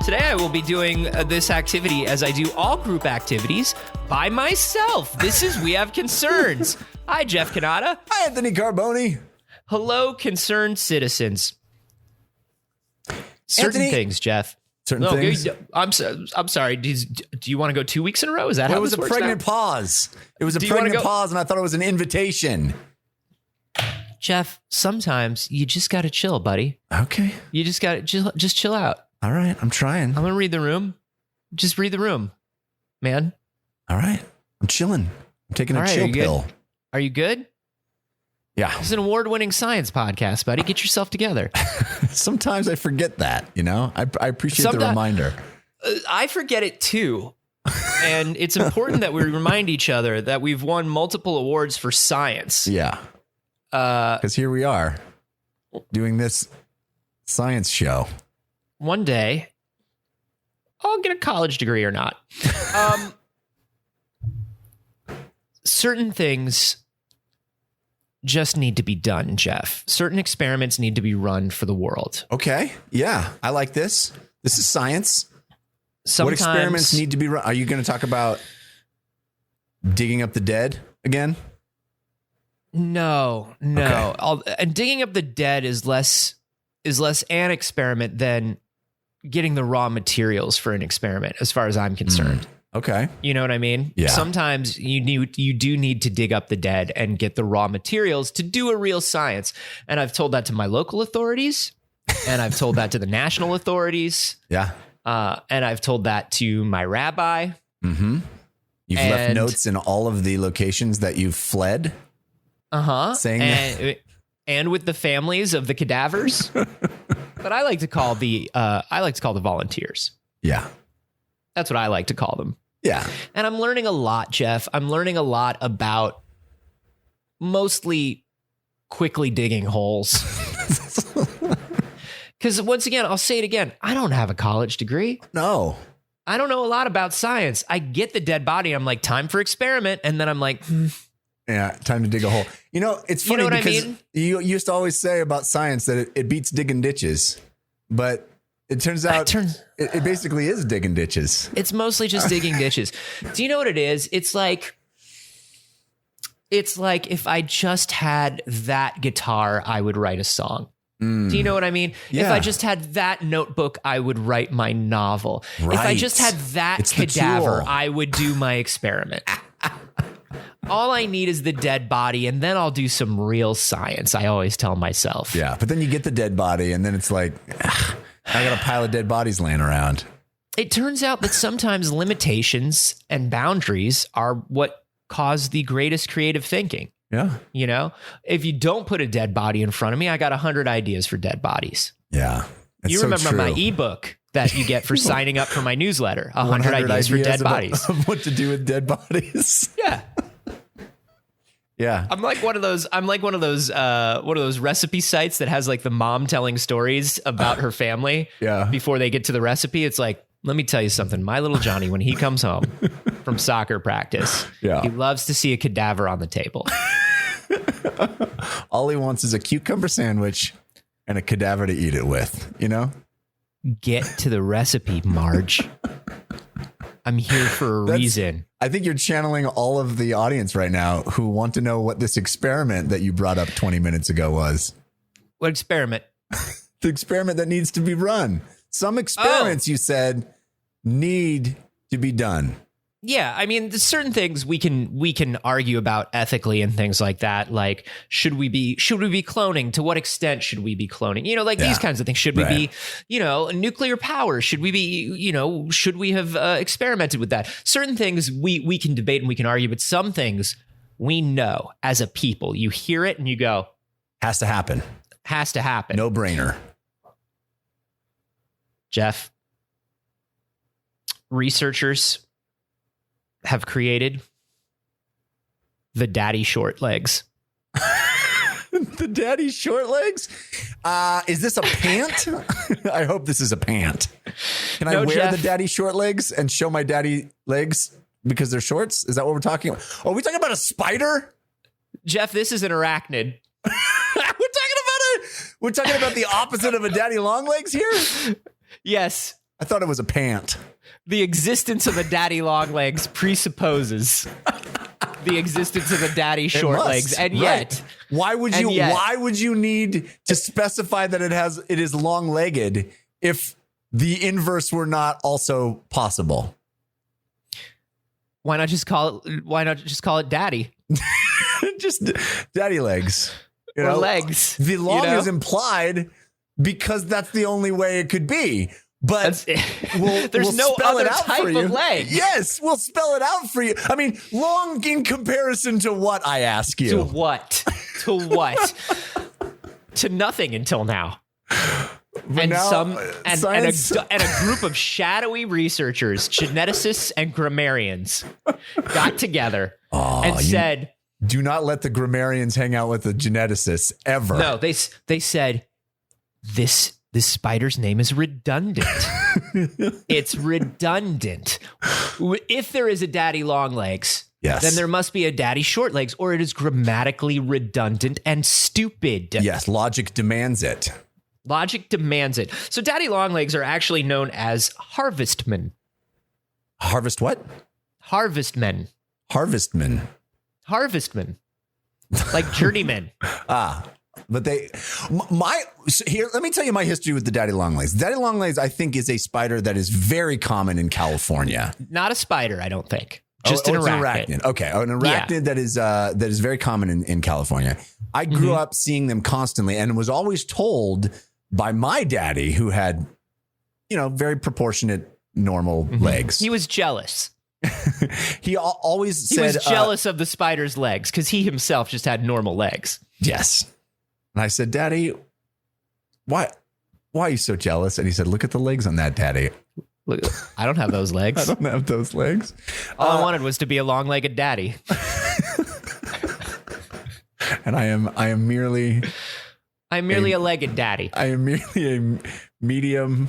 Today I will be doing this activity as I do all group activities by myself. This is We Have Concerns. Hi, Jeff Cannata. Hi, Anthony Carboni. Hello, concerned citizens. Certain Anthony, things, Jeff. Certain things? I'm sorry. Do you want to go 2 weeks in a row? Is that how it was this a works pregnant now? pause. It was a Do you wanna pregnant go- pause, and I thought it was an invitation. Jeff, sometimes you just got to chill, buddy. Okay. You just got to just chill out. All right. I'm trying. I'm going to read the room. Just read the room, man. All right. I'm chilling. I'm taking All a right, chill are you good? pill. Are you good? Yeah. It's an award-winning science podcast, buddy. Get yourself together. Sometimes I forget that, you know? I appreciate the reminder. I forget it too. And it's important that we remind each other that we've won multiple awards for science. Yeah. Because here we are doing this science show. One day, I'll get a college degree or not. Certain things just need to be done, Jeff. Certain experiments need to be run for the world. Okay. Yeah. I like this. This is science. Sometimes, what experiments need to be run? Are you going to talk about digging up the dead again? No. Okay. And digging up the dead is less an experiment than getting the raw materials for an experiment, as far as I'm concerned. Okay. You know what I mean? Yeah. Sometimes you do need to dig up the dead and get the raw materials to do a real science. And I've told that to my local authorities, and I've told that to the national authorities. Yeah. And I've told that to my rabbi. Mm-hmm. You've left notes in all of the locations that you've fled. Saying that. And with the families of the cadavers. But I like to call the volunteers. Yeah. That's what I like to call them. Yeah. And I'm learning a lot, Jeff. I'm learning a lot about mostly quickly digging holes. Because once again, I'll say it again. I don't have a college degree. No. I don't know a lot about science. I get the dead body. I'm like, time for experiment. And then I'm like, Yeah, time to dig a hole. You know, it's funny You know what because I mean? you used to always say about science that it beats digging ditches. But it turns out it basically is digging ditches. It's mostly just digging ditches. Do you know what it is? It's like if I just had that guitar, I would write a song. Do you know what I mean? Yeah. If I just had that notebook, I would write my novel. Right. If I just had that It's the cadaver, tool. I would do my experiment. All I need is the dead body, and then I'll do some real science, I always tell myself. Yeah, but then you get the dead body, and then it's like, I got a pile of dead bodies laying around. It turns out that sometimes limitations and boundaries are what cause the greatest creative thinking. Yeah. You know, if you don't put a dead body in front of me, I got 100 ideas for dead bodies. Yeah. It's You so remember true. my ebook that you get for signing up for my newsletter, 100 ideas for dead bodies. Of what to do with dead bodies. Yeah. Yeah. I'm like one of those recipe sites that has like the mom telling stories about her family Yeah. before they get to the recipe. It's like, let me tell you something. My little Johnny, when he comes home from soccer practice, Yeah. he loves to see a cadaver on the table. All he wants is a cucumber sandwich and a cadaver to eat it with, you know? Get to the recipe, Marge. I'm here for a reason. I think you're channeling all of the audience right now who want to know what this experiment that you brought up 20 minutes ago was. What experiment? The experiment that needs to be run. Some experiments, you said, need to be done. Yeah, I mean, there's certain things we can argue about ethically and things like that. Like, should we be cloning? To what extent should we be cloning? You know, like these kinds of things. Should we be, you know, nuclear power? Should we be, you know, should we have experimented with that? Certain things we can debate and we can argue, but some things we know as a people. You hear it and you go, Has to happen. has to happen. No brainer. Jeff, researchers have created the daddy short legs. The daddy short legs? Is this a pant? I hope this is a pant. Can I wear Jeff. the daddy short legs and show my daddy legs because they're shorts? Is that what we're talking about? Are we talking about a spider? Jeff, this is an arachnid. We're talking about the opposite of a daddy long legs here? Yes. I thought it was a pant. The existence of a daddy long legs presupposes the existence of a daddy short legs, and yet, why would you need to specify that it is long legged if the inverse were not also possible? Why not just call it daddy? Just daddy legs. Or legs. The long is implied because that's the only way it could be. But there's no other type of leg. Yes, we'll spell it out for you. I mean, long in comparison to what, I ask you? To what? To what? To nothing until now. And a group of shadowy researchers, geneticists and grammarians, got together and said, "Do not let the grammarians hang out with the geneticists ever." No, they said this spider's name is redundant. It's redundant. If there is a daddy long legs, then there must be a daddy short legs, or it is grammatically redundant and stupid. Yes, logic demands it. Logic demands it. So daddy long legs are actually known as harvestmen. Harvest what? Harvestmen. Harvestmen. Harvestmen. Like journeymen. But let me tell you my history with the daddy longlegs. Daddy longlegs, I think, is a spider that is very common in California. Not a spider, I don't think. Just an arachnid. Okay, an arachnid that is very common in California. I grew up seeing them constantly and was always told by my daddy, who had, very proportionate, normal legs. He was jealous. He always said he was jealous of the spider's legs because he himself just had normal legs. Yes. And I said, Daddy, why are you so jealous? And he said, look at the legs on that, Daddy. Look, I don't have those legs. I don't have those legs. All I wanted was to be a long-legged daddy. And I am merely a legged daddy. I am merely a medium,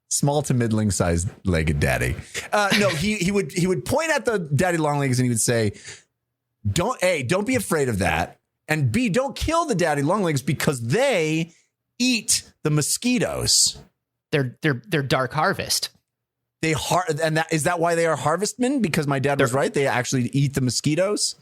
small to middling sized legged daddy. No, he would point at the daddy long legs and he would say, don't be afraid of that. And B, don't kill the daddy long legs because they eat the mosquitoes. They're dark harvest. Is that why they are harvestmen? Because my dad was right. They actually eat the mosquitoes.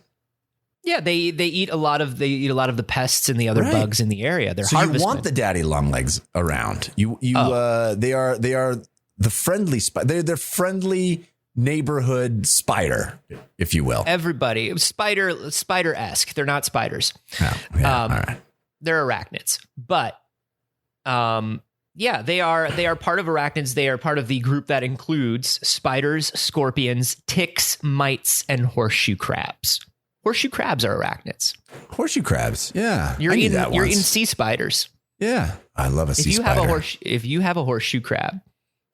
Yeah, they eat a lot of the pests and the other bugs in the area. They're harvestmen. You want the daddy long legs around. They are the friendly spider. They're friendly neighborhood spider, if you will. Everybody spider-esque. They're not spiders. Oh, yeah, all right. They're arachnids, but they are part of arachnids. They are part of the group that includes spiders, scorpions, ticks, mites, and horseshoe crabs. Horseshoe crabs are arachnids. Horseshoe crabs, yeah. You're eating sea spiders. Yeah, I love a sea spider. If you have a horseshoe crab,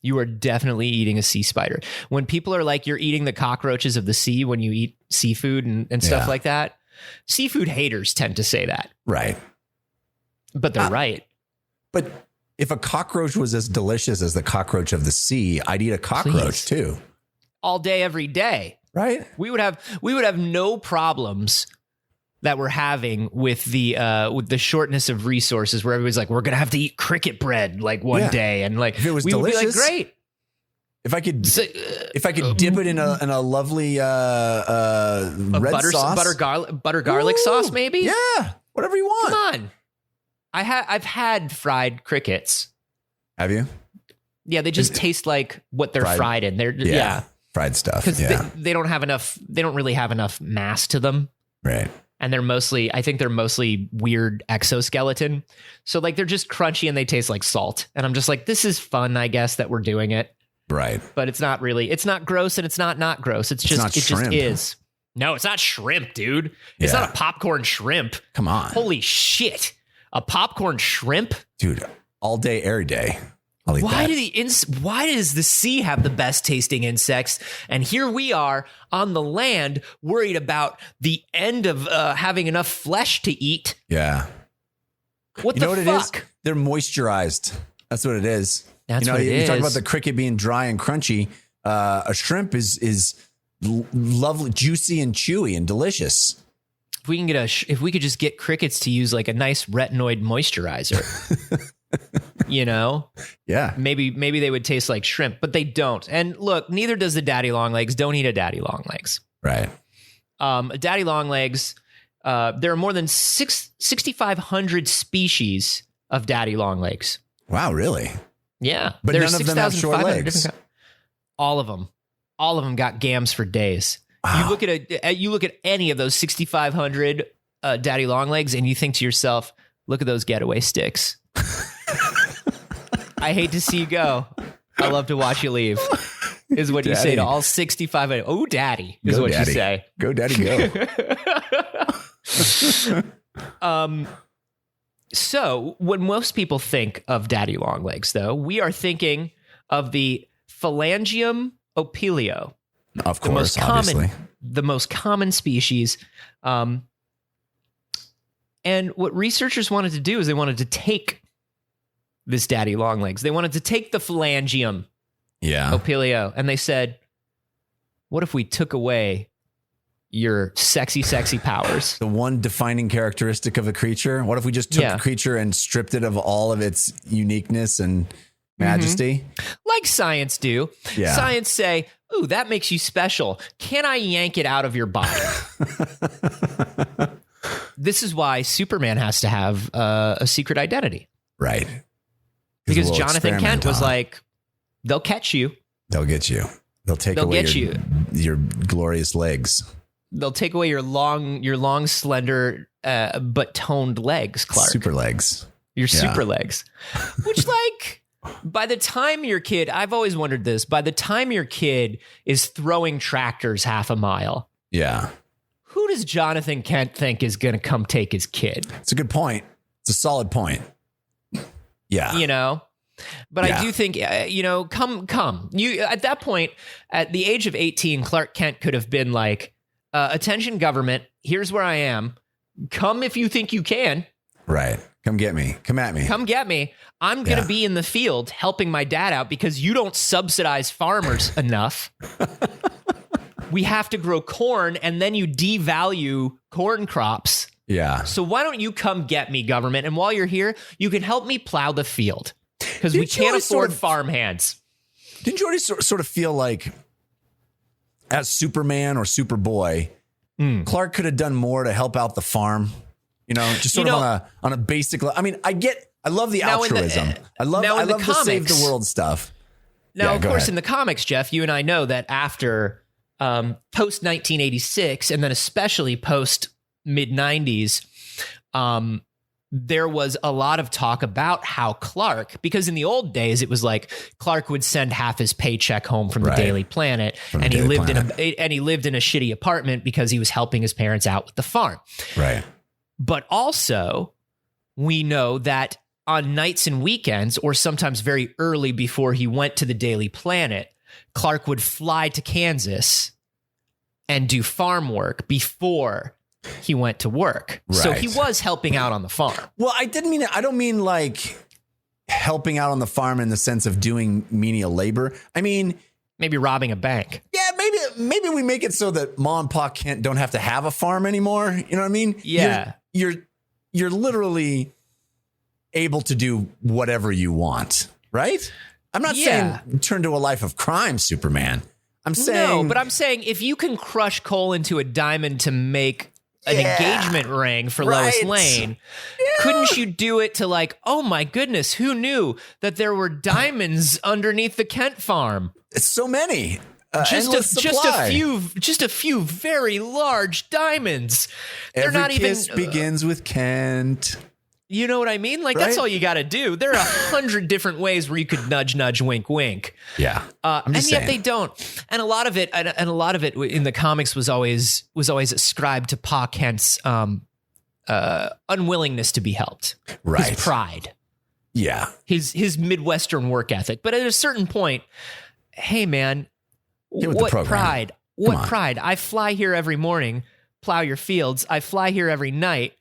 you are definitely eating a sea spider. When people are like, you're eating the cockroaches of the sea when you eat seafood and stuff like that, seafood haters tend to say that. Right. But they're right. But if a cockroach was as delicious as the cockroach of the sea, I'd eat a cockroach too. All day, every day. Right. We would have no problems that we're having with the shortness of resources, where everybody's like, we're gonna have to eat cricket bread like one day, and like if it was we delicious, would be like, great. If I could dip it in a lovely red sauce, butter garlic sauce, maybe. Yeah, whatever you want. Come on. I've had fried crickets. Have you? Yeah, they just taste like what they're fried in. They're fried stuff. Because they don't have enough. They don't really have enough mass to them. Right. And I think they're mostly weird exoskeleton. So like they're just crunchy and they taste like salt. And I'm just like, this is fun, I guess, that we're doing it. Right. But it's not gross and it's not gross. It just is. No, it's not shrimp, dude. It's not a popcorn shrimp. Come on. Holy shit. A popcorn shrimp? Dude, all day, every day. Why does the sea have the best tasting insects? And here we are on the land worried about the end of having enough flesh to eat. Yeah. What the fuck? It is? They're moisturized. That's what it is. That's what it is. You talk about the cricket being dry and crunchy. A shrimp is lovely, juicy and chewy and delicious. If we could just get crickets to use like a nice retinoid moisturizer. You know? Yeah. Maybe they would taste like shrimp, but they don't. And look, neither does the daddy long legs. Don't eat a daddy long legs. Right. Daddy long legs, there are more than 6,500 species of daddy long legs. Wow, really? Yeah. But there none of them have short legs. All of them got gams for days. Wow. You look at any of those 6,500 daddy long legs and you think to yourself, look at those getaway sticks. I hate to see you go. I love to watch you leave. Is what you say to all 6,500. Oh, daddy is Go what daddy. you say. Go daddy, go. So when most people think of daddy long legs, though, we are thinking of the Phalangium opilio. Of course, obviously. The most common species. And what researchers wanted to do is they wanted to take this daddy long legs. They wanted to take the Phalangium opilio, and they said, what if we took away your sexy, sexy powers? The one defining characteristic of a creature. What if we just took a creature and stripped it of all of its uniqueness and majesty? Like science do. Yeah. Science say, ooh, that makes you special. Can I yank it out of your body? This is why Superman has to have a secret identity. Right. Because Jonathan Kent was like, they'll catch you. They'll get you. They'll take away your glorious legs. They'll take away your long, slender, but toned legs, Clark. Super legs. Your super legs. Which, like, by the time your kid, I've always wondered this, by the time your kid is throwing tractors half a mile, who does Jonathan Kent think is going to come take his kid? It's a good point. It's a solid point. Yeah. You know? But I do think, come. You at that point, at the age of 18, Clark Kent could have been like, attention government, here's where I am. Come if you think you can. Right. Come get me. Come at me. Come get me. I'm going to be in the field helping my dad out because you don't subsidize farmers enough. We have to grow corn and then you devalue corn crops. Yeah. So why don't you come get me, government? And while you're here, you can help me plow the field because we can't afford farmhands. Didn't you already sort of feel like as Superman or Superboy, Clark could have done more to help out the farm? You know, just sort of on a basic level. I mean, I love the altruism. I love the save the world stuff. Now, of course, in the comics, Jeff, you and I know that after post 1986 and then especially post mid 90s, there was a lot of talk about how Clark, because in the old days it was like Clark would send half his paycheck home from the Daily Planet, and he lived in a shitty apartment because he was helping his parents out with the farm. Right. But also, we know that on nights and weekends, or sometimes very early before he went to the Daily Planet, Clark would fly to Kansas and do farm work before he went to work. Right. So he was helping out on the farm. Well, I don't mean like helping out on the farm in the sense of doing menial labor. I mean, maybe robbing a bank. Yeah, maybe we make it so that Mom and Pa don't have to have a farm anymore. You know what I mean? Yeah. You're literally able to do whatever you want, right? I'm not saying turn to a life of crime, Superman. I'm saying no, but I'm saying if you can crush coal into a diamond to make an engagement ring for Lois Lane, couldn't you do it to like, oh my goodness, who knew that there were diamonds underneath the Kent farm? It's so many. Just a few very large diamonds. They're Every not kiss even begins with Kent. You know what I mean? Like, that's all you got to do. There are 100 different ways where you could nudge, nudge, wink, wink. Yeah. And yet they don't. And a lot of it in the comics was always ascribed to Pa Kent's unwillingness to be helped. Right. His pride. Yeah. His Midwestern work ethic. But at a certain point, hey man, what pride? What pride? I fly here every morning, plow your fields. I fly here every night.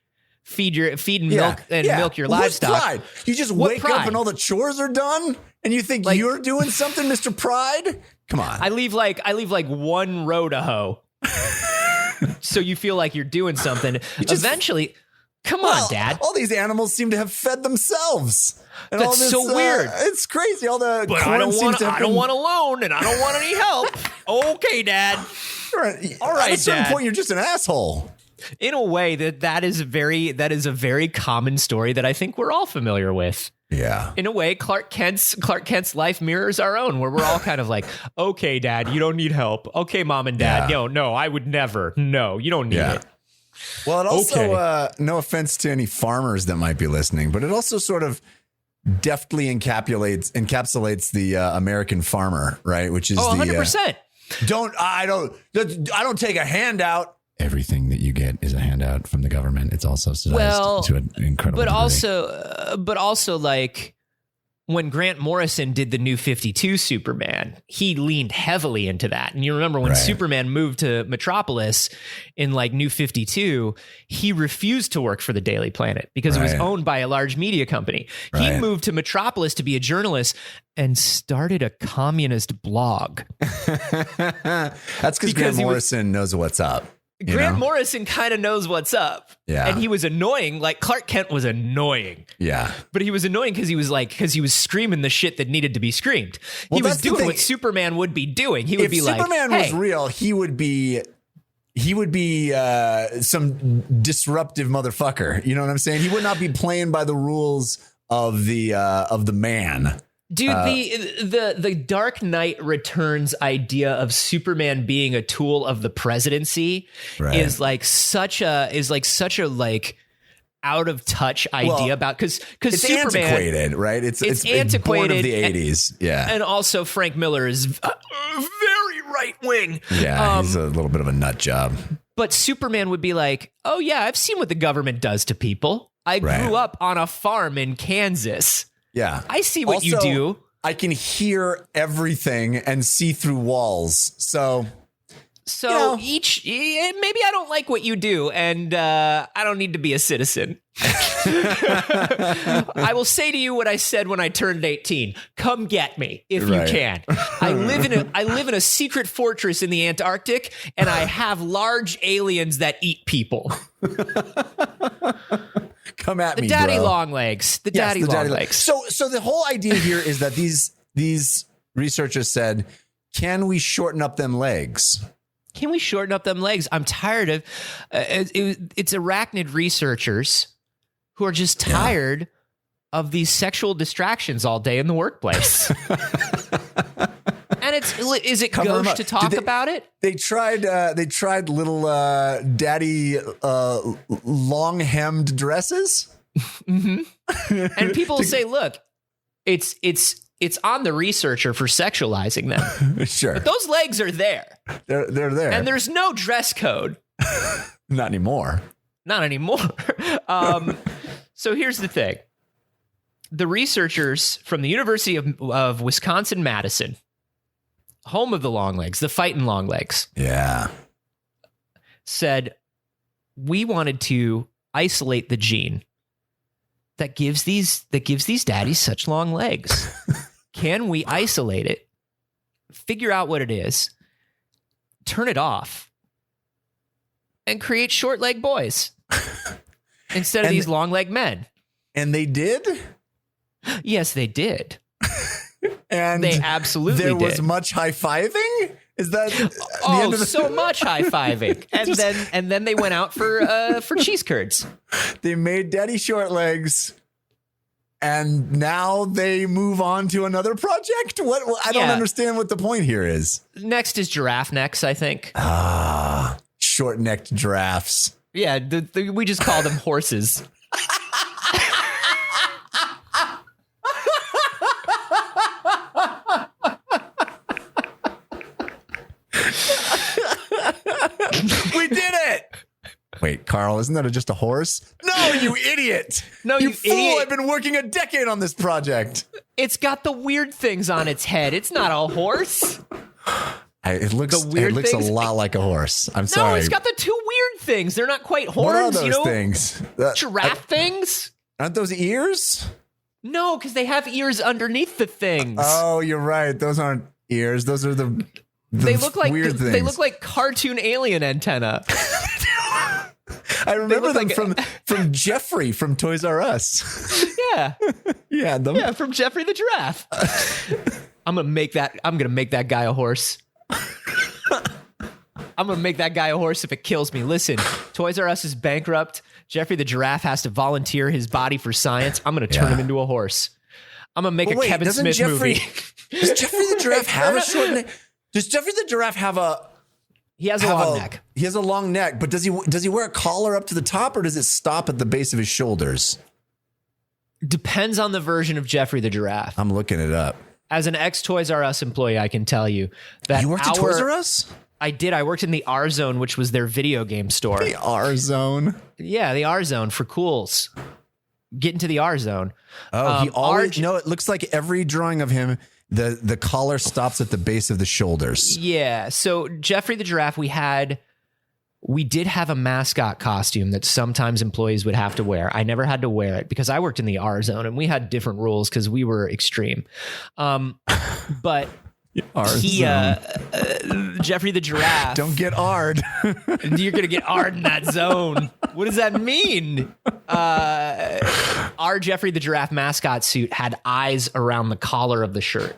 Feed and milk your livestock. What pride? You just wake up and all the chores are done, and you think you're doing something, Mr. Pride? Come on. I leave like one row to hoe, so you feel like you're doing something. Eventually, Come on, Dad. All these animals seem to have fed themselves. And That's all this, so weird. It's crazy. All the But corn I don't seems want a loan, and I don't want any help. Okay, Dad. All right, At a certain Dad. point, you're just an asshole. In a way, that is a very common story that I think we're all familiar with. Yeah. In a way, Clark Kent's life mirrors our own, where we're all kind of like, okay, Dad, you don't need help. Okay, Mom and Dad, no, I would never. No, you don't need it. Well, it also, no offense to any farmers that might be listening, but it also sort of deftly encapsulates the American farmer, right? Which is 100%. I don't take a handout. Everything that you get is a handout from the government. It's also subsidized to an incredible degree. But also like when Grant Morrison did the New 52 Superman, he leaned heavily into that. And you remember when Superman moved to Metropolis in like New 52, he refused to work for the Daily Planet because it was owned by a large media company. He moved to Metropolis to be a journalist and started a communist blog. That's because Grant Morrison knows what's up. Grant Morrison kind of knows what's up. Yeah. And he was annoying. Like Clark Kent was annoying. Yeah. But he was annoying because he was screaming the shit that needed to be screamed. Well, he was doing what Superman would be doing. He would be like, Superman was real, he would be some disruptive motherfucker. You know what I'm saying? He would not be playing by the rules of the man. Dude, the Dark Knight Returns idea of Superman being a tool of the presidency is like such a out of touch idea about because it's Superman, antiquated, right? It's antiquated, born of the 80s, and also Frank Miller is very right wing. Yeah, he's a little bit of a nut job. But Superman would be like, "Oh yeah, I've seen what the government does to people. I grew up on a farm in Kansas." Yeah. I see what you do. I can hear everything and see through walls. So maybe I don't like what you do, and I don't need to be a citizen. I will say to you what I said when I turned 18. Come get me if you can. I live in a secret fortress in the Antarctic, and I have large aliens that eat people. Come at me, daddy bro. Long legs. The daddy long legs. So the whole idea here is that these researchers said, can we shorten up them legs? Can we shorten up them legs? I'm tired of it's arachnid researchers who are just tired of these sexual distractions all day in the workplace. And is it gauche to talk about it? They tried little daddy long hemmed dresses. Mm-hmm. And people say, look, it's on the researcher for sexualizing them. Sure. But those legs are there. They're there. And there's no dress code. Not anymore. So here's the thing. The researchers from the University of Wisconsin-Madison, home of the long legs, the fighting long legs. Yeah. Said, we wanted to isolate the gene that gives these daddies such long legs. Can we isolate it, figure out what it is, turn it off, and create short leg boys instead of these long leg men? And they did? Yes, they did. And they absolutely there did. was much high-fiving? Is that the end of so much high-fiving. And then they went out for cheese curds. They made daddy short legs, and now they move on to another project? What? I don't understand what the point here is. Next is giraffe necks, I think. Short-necked giraffes. Yeah, we just call them horses. We did it. Wait, Carl, isn't that just a horse? No, you idiot. No, you fool. idiot. I've been working a decade on this project. It's got the weird things on its head. It's not a horse. It looks a lot like a horse. I'm sorry. No, it's got the two weird things. They're not quite horns. What are those things? Giraffe things? Aren't those ears? No, because they have ears underneath the things. Oh, you're right. Those aren't ears. Those are the they look like weird things. They look like cartoon alien antenna. I remember them like from Jeffrey from Toys R Us. Yeah. Yeah, Yeah, from Jeffrey the Giraffe. I'm gonna make that guy a horse. I'm gonna make that guy a horse if it kills me. Listen, Toys R Us is bankrupt. Jeffrey the Giraffe has to volunteer his body for science. I'm gonna turn him into a horse. I'm gonna make a Kevin Smith movie. Does Jeffrey the Giraffe have a short neck? Does Jeffrey the Giraffe have a? He has a long neck. He has a long neck, but does he wear a collar up to the top, or does it stop at the base of his shoulders? Depends on the version of Jeffrey the Giraffe. I'm looking it up. As an ex-Toys R Us employee, I can tell you that you worked at Toys R Us? I did. I worked in the R Zone, which was their video game store. The R Zone? Yeah, the R Zone for cools. Get into the R Zone. Oh, he always... No, it looks like every drawing of him, the collar stops at the base of the shoulders. Yeah, so Jeffrey the Giraffe, we did have a mascot costume that sometimes employees would have to wear. I never had to wear it because I worked in the R Zone and we had different rules because we were extreme. But Jeffrey the Giraffe. Don't get R'd. You're going to get R'd in that zone. What does that mean? Our Jeffrey the Giraffe mascot suit had eyes around the collar of the shirt.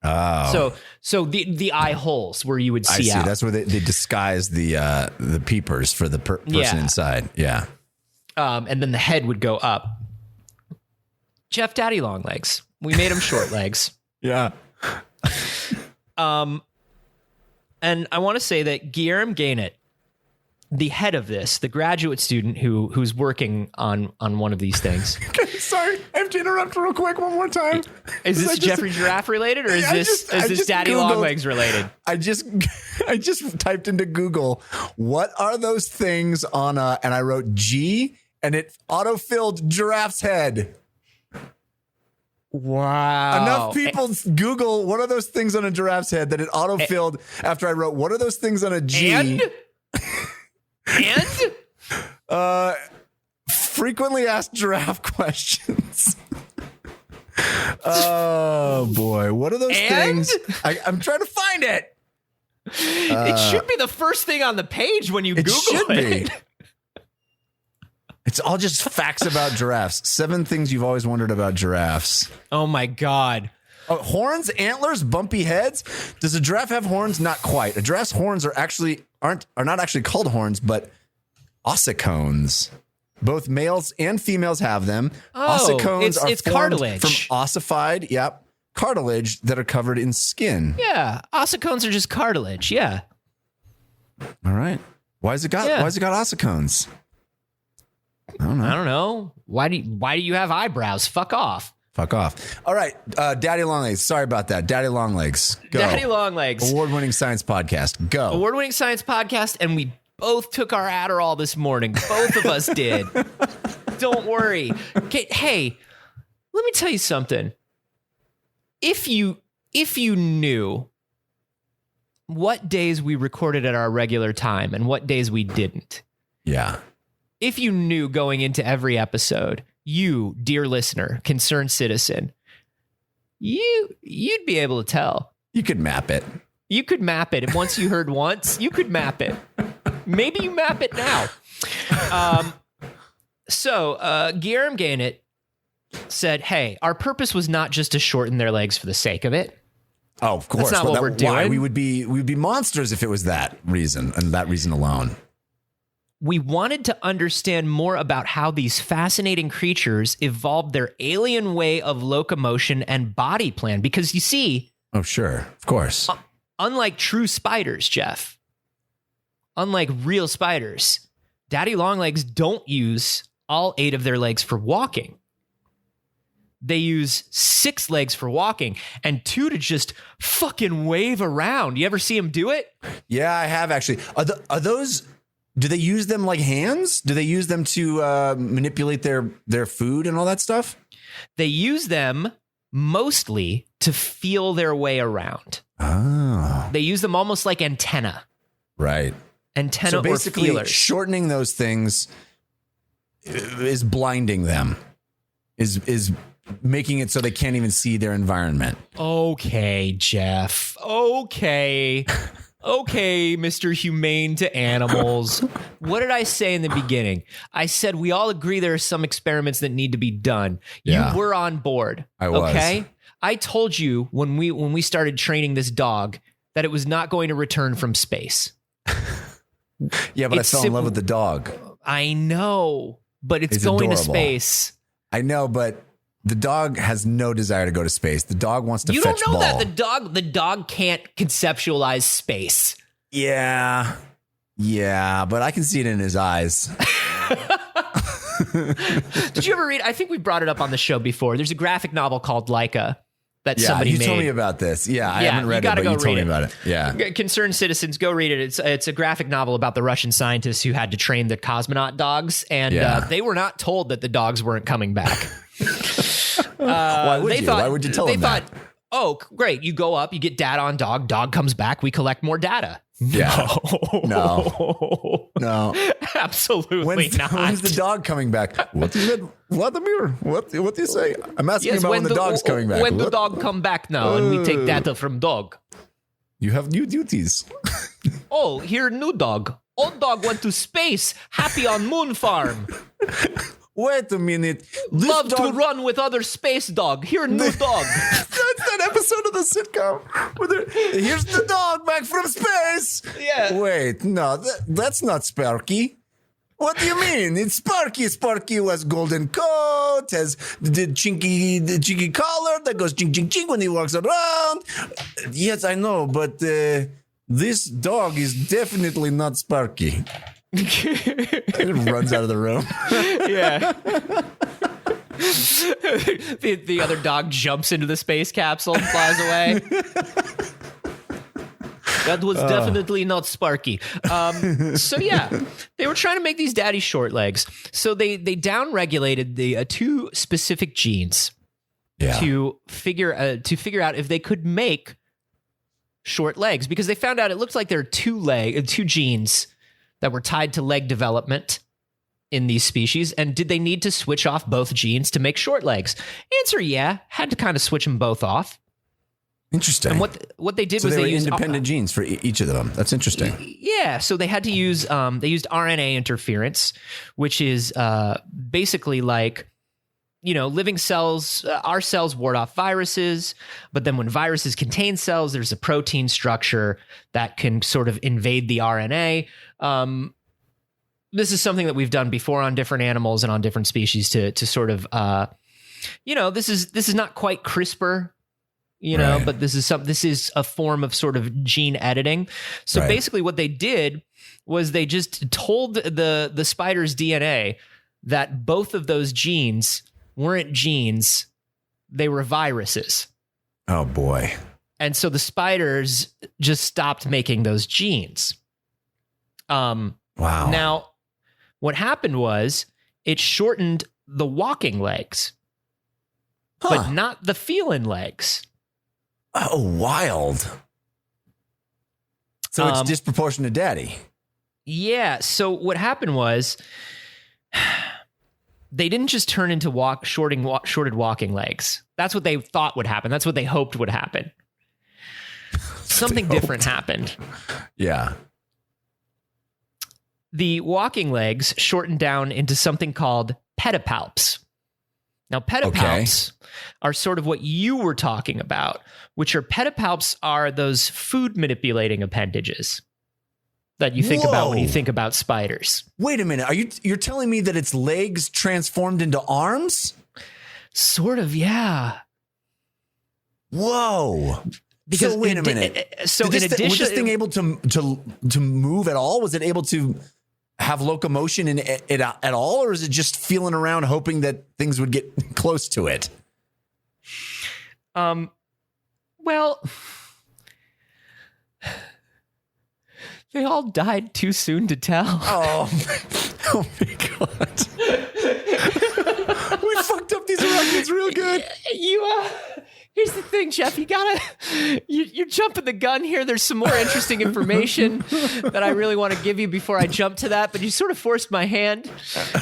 Oh. So the eye holes where you would see, I see. out. That's where they disguise the peepers for the person inside. Yeah. And then the head would go up. Jeff Daddy Long Legs. We made him short legs. Yeah. And I want to say that Guillermo Gainet, the head of this, the graduate student who's working on one of these things. Sorry, I have to interrupt real quick one more time. Is this Jeffrey Giraffe related, or is this Daddy Googled, Longlegs related? I just typed into Google, what are those things on and I wrote G, and it autofilled giraffe's head. Wow. Enough people Google what are those things on a giraffe's head that it autofilled after I wrote what are those things on a G. And frequently asked giraffe questions. Oh boy, what are those things? I'm trying to find it. It should be the first thing on the page when you Google it. It's all just facts about giraffes. 7 things you've always wondered about giraffes. Oh my God. Oh, horns, antlers, bumpy heads. Does a giraffe have horns? Not quite. A giraffe's horns are not actually called horns, but ossicones. Both males and females have them. Ossicones are cartilage from ossified, cartilage that are covered in skin. Yeah, ossicones are just cartilage. Yeah. All right. Why is it got ossicones? I don't know. Why do you have eyebrows? Fuck off. All right. Daddy Longlegs. Sorry about that. Daddy Longlegs. Go. Daddy Longlegs. Award-winning science podcast. Go. Award-winning science podcast. And we both took our Adderall this morning. Both of us did. Don't worry. Okay, hey, let me tell you something. If you knew what days we recorded at our regular time and what days we didn't. Yeah. If you knew going into every episode, you, dear listener, concerned citizen, you'd be able to tell. You could map it. You could map it. And once you heard once, you could map it. Maybe you map it now. So Guillermo Gainet said, hey, our purpose was not just to shorten their legs for the sake of it. Oh, of course. That's not what we're doing. Why? We'd be monsters if it was that reason and that reason alone. We wanted to understand more about how these fascinating creatures evolved their alien way of locomotion and body plan. Because you see... Oh, sure. Of course. Unlike true spiders, Jeff, unlike real spiders, daddy longlegs don't use all 8 of their legs for walking. They use 6 legs for walking and 2 to just fucking wave around. You ever see them do it? Yeah, I have actually. Are those... Do they use them like hands? Do they use them to manipulate their food and all that stuff? They use them mostly to feel their way around. Oh. They use them almost like antenna. Right. Antenna so basically, or feelers. Shortening those things is blinding them. Is making it so they can't even see their environment. Okay, Jeff. Okay. Okay, Mr. Humane to animals. What did I say in the beginning? I said we all agree there are some experiments that need to be done. Yeah. You were on board. I was. Okay? I told you when we started training this dog that it was not going to return from space. Yeah, but I fell in love with the dog. I know, but it's going to space. I know, but the dog has no desire to go to space. The dog wants to fetch ball. You don't know that the dog can't conceptualize space. Yeah, but I can see it in his eyes. Did you ever read? I think we brought it up on the show before. There's a graphic novel called Laika that somebody made. You told me about this. Yeah, I haven't read it, but you told me about it. Yeah. Concerned citizens, go read it. It's a graphic novel about the Russian scientists who had to train the cosmonaut dogs, and they were not told that the dogs weren't coming back. Why would you? Why would you tell them that? Oh, great. You go up, you get data on dog comes back, we collect more data. Yeah. No. Absolutely not. When's the dog coming back? What is it, Vladimir? What do you say? I'm asking about when the dog's coming back. When the dog come back now, and we take data from dog. You have new duties. Oh, here new dog. Old dog went to space. Happy on moon farm. Wait a minute. Love to run with other space dog. Here, new dog. That's that episode of the sitcom where here's the dog back from space. Yeah. Wait, no, that's not Sparky. What do you mean? It's Sparky. Sparky was golden coat, has the chinky collar that goes ching ching ching when he walks around. Yes, I know, but this dog is definitely not Sparky. It runs out of the room. Yeah. the other dog jumps into the space capsule and flies away. That was definitely not Sparky. So yeah, they were trying to make these daddy short legs. So they downregulated the two specific genes to figure out if they could make short legs, because they found out it looked like there are two genes that were tied to leg development in these species. And did they need to switch off both genes to make short legs? Answer, yeah. Had to kind of switch them both off. Interesting. And what they did was they used independent genes for each of them. That's interesting. Yeah. So they had to use they used RNA interference, which is basically like, living cells, our cells ward off viruses, but then when viruses contain cells, there's a protein structure that can sort of invade the RNA. This is something that we've done before on different animals and on different species to sort of, this is not quite CRISPR, right. but this is a form of sort of gene editing. So basically what they did was they just told the spider's DNA that both of those genes weren't genes, they were viruses. Oh boy. And so the spiders just stopped making those genes. Wow. Now, what happened was it shortened the walking legs, but not the feline legs. Oh, wild. So it's disproportionate to daddy. Yeah. So what happened was they didn't just turn into shorted walking legs. That's what they thought would happen. That's what they hoped would happen. Something different happened. Yeah. The walking legs shortened down into something called pedipalps. Now, pedipalps are sort of what you were talking about, which are those food manipulating appendages that you think about when you think about spiders. Wait a minute. You're telling me that its legs transformed into arms? Sort of, yeah. Whoa. Because wait a minute. Was this thing able to move at all? Was it able to have locomotion in it at all, or is it just feeling around hoping that things would get close to it? Well, they all died too soon to tell. Oh my God. We fucked up these arachnids real good. Here's the thing, Jeff. You're jumping the gun here. There's some more interesting information that I really want to give you before I jump to that, but you sort of forced my hand.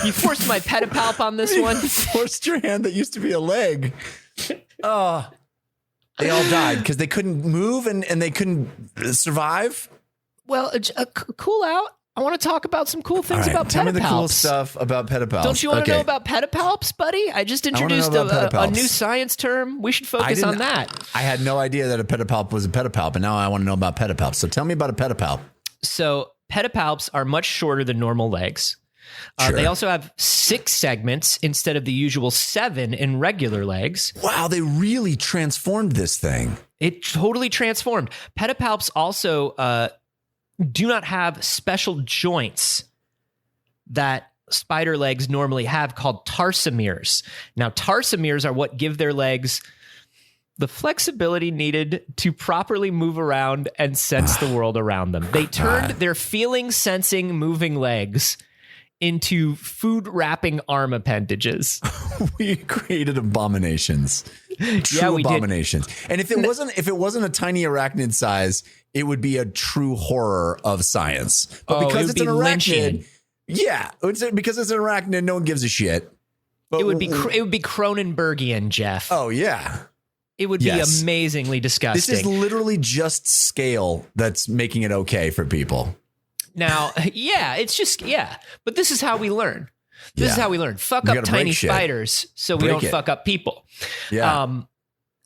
You forced my pedipalp on this one. You forced your hand that used to be a leg. They all died because they couldn't move and they couldn't survive. Well, cool out. I want to talk about some cool things about pedipalps. Tell me the cool stuff about pedipalps. Don't you want to know about pedipalps, buddy? I just introduced a new science term. We should focus on that. I had no idea that a pedipalp was a pedipalp, and now I want to know about pedipalps. So tell me about a pedipalp. So pedipalps are much shorter than normal legs. Sure. They also have 6 segments instead of the usual 7 in regular legs. Wow, they really transformed this thing. It totally transformed. Pedipalps also do not have special joints that spider legs normally have called tarsomeres. Now, tarsomeres are what give their legs the flexibility needed to properly move around and sense the world around them. They turned their feeling, sensing, moving legs into food wrapping arm appendages. We created abominations. True abominations. Did. And if it wasn't a tiny arachnid size, it would be a true horror of science. But because it's an arachnid, because it's an arachnid, no one gives a shit. But it would be Cronenbergian, Jeff. Oh yeah. It would be amazingly disgusting. This is literally just scale that's making it okay for people. Now, but this is how we learn. This is how we learn. Fuck up tiny spiders so we don't fuck up people. Yeah.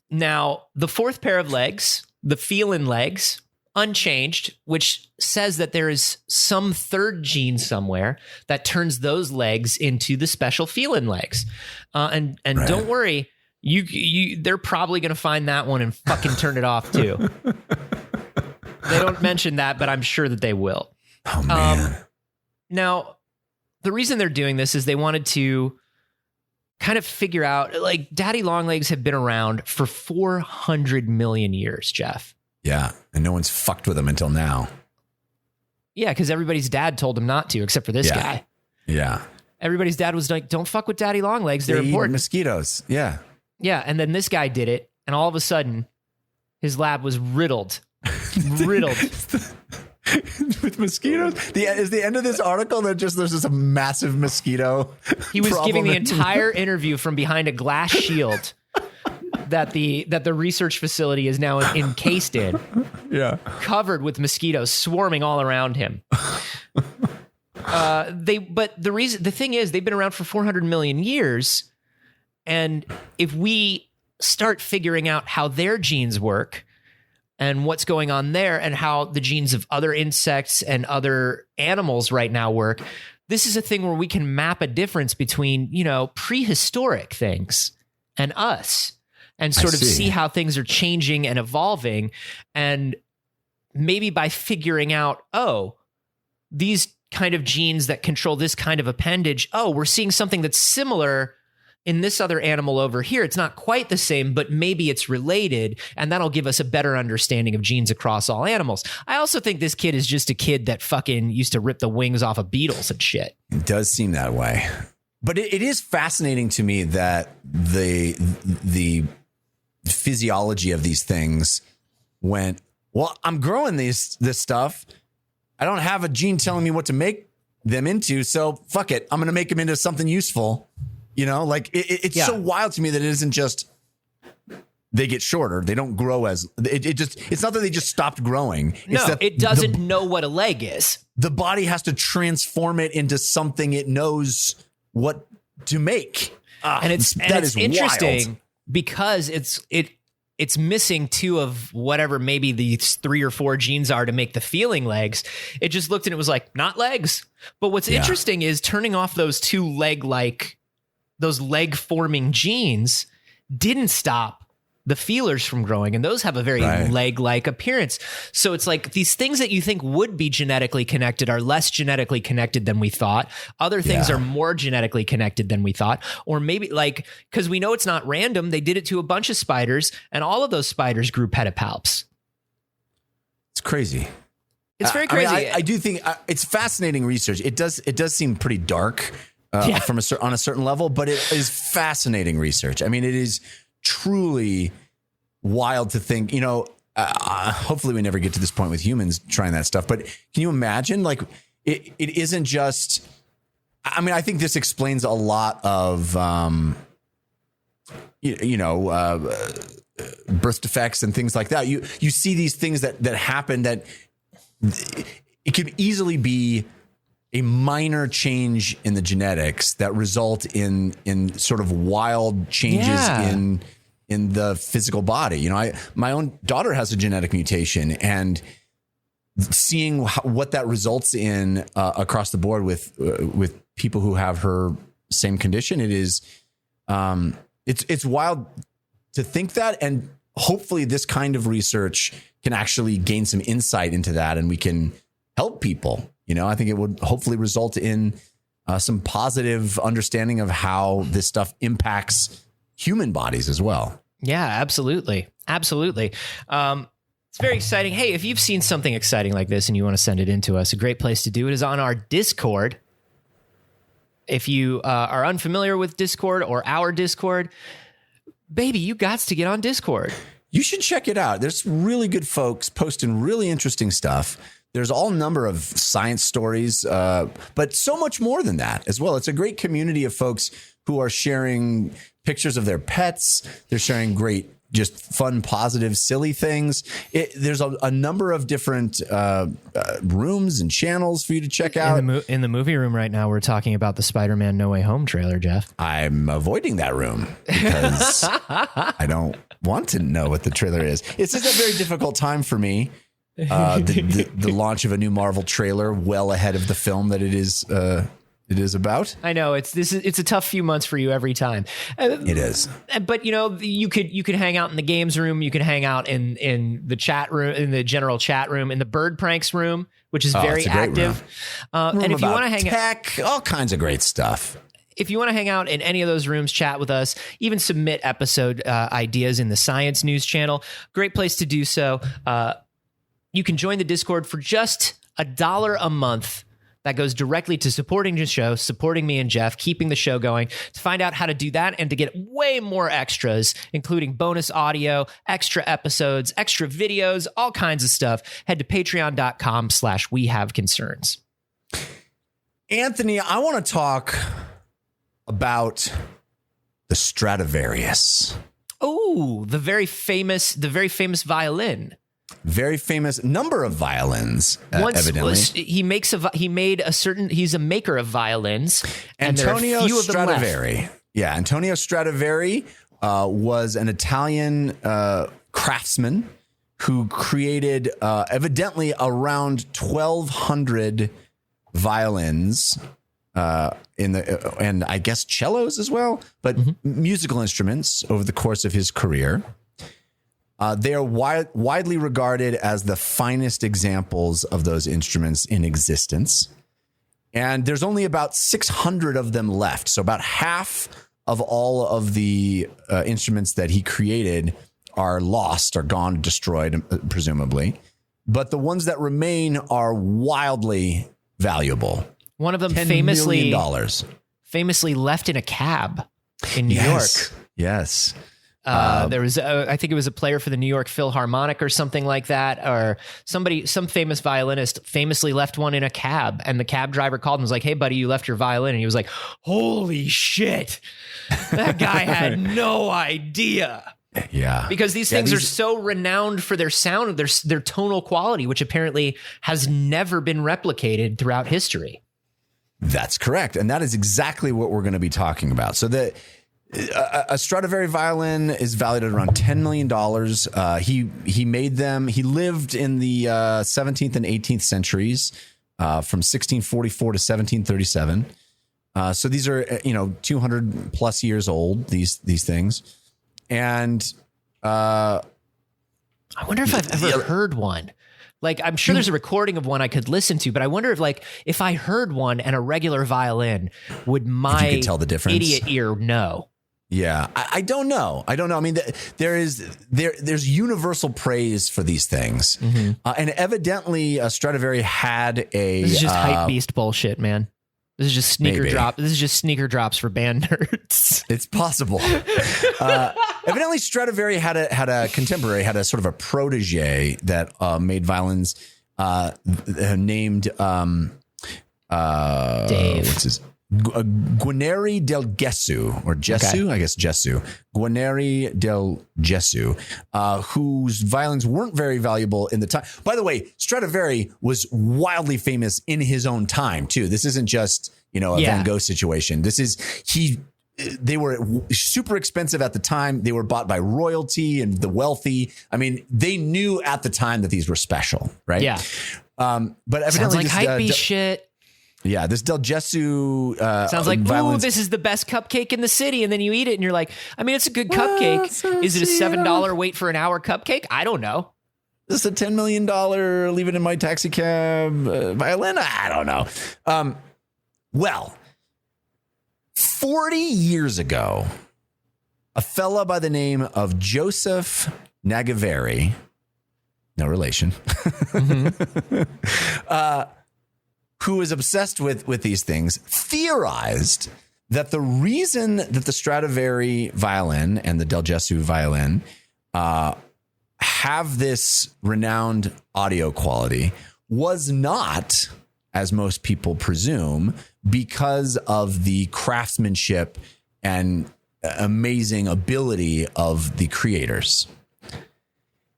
Now, the 4th pair of legs, the feline legs, unchanged, which says that there is some 3rd gene somewhere that turns those legs into the special feline legs. And don't worry, they're probably going to find that one and fucking turn it off too. They don't mention that, but I'm sure that they will. Oh, man. Now, the reason they're doing this is they wanted to kind of figure out, like, daddy longlegs have been around for 400 million years, Jeff. Yeah, and no one's fucked with them until now. Yeah, because everybody's dad told them not to, except for this guy. Yeah. Everybody's dad was like, don't fuck with daddy longlegs. They're eat important. Mosquitoes. Yeah. Yeah, and then this guy did it, and all of a sudden, his lab was riddled. With mosquitoes. Is the end of this article that just there's just a massive mosquito? He was giving the entire interview from behind a glass shield that the research facility is now encased in. Yeah. Covered with mosquitoes swarming all around him. The thing is, they've been around for 400 million years. And if we start figuring out how their genes work and what's going on there and how the genes of other insects and other animals right now work, this is a thing where we can map a difference between, prehistoric things and us and sort of see how things are changing and evolving. And maybe by figuring out, these kind of genes that control this kind of appendage, we're seeing something that's similar in this other animal over here. It's not quite the same, but maybe it's related, and that'll give us a better understanding of genes across all animals. I also think this kid is just a kid that fucking used to rip the wings off of beetles and shit. It does seem that way. But it is fascinating to me that the physiology of these things went, well, I'm growing this stuff. I don't have a gene telling me what to make them into, so fuck it. I'm going to make them into something useful. It's so wild to me that it isn't just they get shorter. They don't grow as it's not that they just stopped growing. No, it's that it doesn't know what a leg is. The body has to transform it into something it knows what to make. And it's interesting wild. Because it's missing 2 of whatever maybe these 3 or 4 genes are to make the feeling legs. It just looked and it was like, not legs. But what's interesting is turning off those 2 those leg forming genes didn't stop the feelers from growing, and those have a very leg-like appearance. So it's like these things that you think would be genetically connected are less genetically connected than we thought. Other things are more genetically connected than we thought. Or maybe because we know it's not random, they did it to a bunch of spiders, and all of those spiders grew pedipalps. It's crazy. It's very crazy. I do think it's fascinating research. It does seem pretty dark. On a certain level, but it is fascinating research. I mean, it is truly wild to think, hopefully we never get to this point with humans trying that stuff, but can you imagine it isn't just, I think this explains a lot of, birth defects and things like that. You see these things that happen that it could easily be a minor change in the genetics that result in sort of wild changes in the physical body. You know, my own daughter has a genetic mutation, and seeing what that results in across the board with people who have her same condition, it is it's wild to think that, and hopefully this kind of research can actually gain some insight into that, and we can help people. You know, I think it would hopefully result in some positive understanding of how this stuff impacts human bodies as well. Yeah, absolutely. Absolutely. It's very exciting. Hey, if you've seen something exciting like this and you want to send it in to us, a great place to do it is on our Discord. If you are unfamiliar with Discord or our Discord, baby, you got to get on Discord. You should check it out. There's really good folks posting really interesting stuff. There's all number of science stories, but so much more than that as well. It's a great community of folks who are sharing pictures of their pets. They're sharing great, just fun, positive, silly things. There's a number of different rooms and channels for you to check out. In the movie room right now, we're talking about the Spider-Man No Way Home trailer, Jeff. I'm avoiding that room because I don't want to know what the trailer is. It's just a very difficult time for me. The launch of a new Marvel trailer well ahead of the film that it is about. I know it's a tough few months for you every time. It is. But you know, you could hang out in the games room, you can hang out in the chat room, in the general chat room, in the Bird Pranks room, which is very active. And if you want to hang tech, all kinds of great stuff. If you want to hang out in any of those rooms, chat with us, even submit episode ideas in the Science News channel, great place to do so. You can join the Discord for just $1 a month. That goes directly to supporting the show, supporting me and Jeff, keeping the show going. To find out how to do that and to get way more extras, including bonus audio, extra episodes, extra videos, all kinds of stuff, head to patreon.com/wehaveconcerns. Anthony, I want to talk about the Stradivarius. Oh, the very famous violin. Very famous number of violins, evidently. He's a maker of violins. Antonio and Stradivari. Yeah, Antonio Stradivari was an Italian craftsman who created evidently around 1,200 violins and I guess cellos as well, but musical instruments over the course of his career. They are widely regarded as the finest examples of those instruments in existence. And there's only about 600 of them left. So about half of all of the instruments that he created are lost, are gone, destroyed, presumably. But the ones that remain are wildly valuable. One of them $10 famously left in a cab in New York. Yes. There was, I think it was a player for the New York Philharmonic or something like that, or some famous violinist famously left one in a cab, and the cab driver called and was like, "Hey, buddy, you left your violin," and he was like, "Holy shit, that guy had no idea." Yeah, because these things are so renowned for their sound, their tonal quality, which apparently has never been replicated throughout history. That's correct, and that is exactly what we're going to be talking about. So a Stradivari violin is valued at around $10 million. He made them. He lived in the 17th and 18th centuries, from 1644 to 1737. So these are 200 plus years old. These things, and I wonder if I've ever heard one. Like, I'm sure there's a recording of one I could listen to, but I wonder if I heard one and a regular violin, would my you could tell the difference? Idiot ear know? Yeah, I don't know. I mean, there's universal praise for these things, and evidently Stradivari had a. This is just hype beast bullshit, man. This is just sneaker drop. This is just sneaker drops for band nerds. It's possible. Evidently, Stradivari had a contemporary, had a sort of a protege that made violins named Dave. What's his? Guarneri del Gesù, or Gesù, I guess Gesù. Guarneri del Gesù, whose violins weren't very valuable in the time. By the way, Stradivari was wildly famous in his own time too. This isn't just, a Van Gogh situation. They were super expensive at the time. They were bought by royalty and the wealthy. I mean, they knew at the time that these were special, right? Yeah. But evidently, sounds like hypebeast shit. Yeah, this Del Gesù sounds like, violins. Ooh, this is the best cupcake in the city, and then you eat it, and you're like, I mean, it's a good cupcake. Is it a $7 wait for an hour cupcake? I don't know. This is a $10 million leave it in my taxi cab violin? I don't know. Well, 40 years ago, a fella by the name of Joseph Nagavari, no relation, who was obsessed with these things, theorized that the reason that the Stradivari violin and the Del Gesù violin have this renowned audio quality was not, as most people presume, because of the craftsmanship and amazing ability of the creators.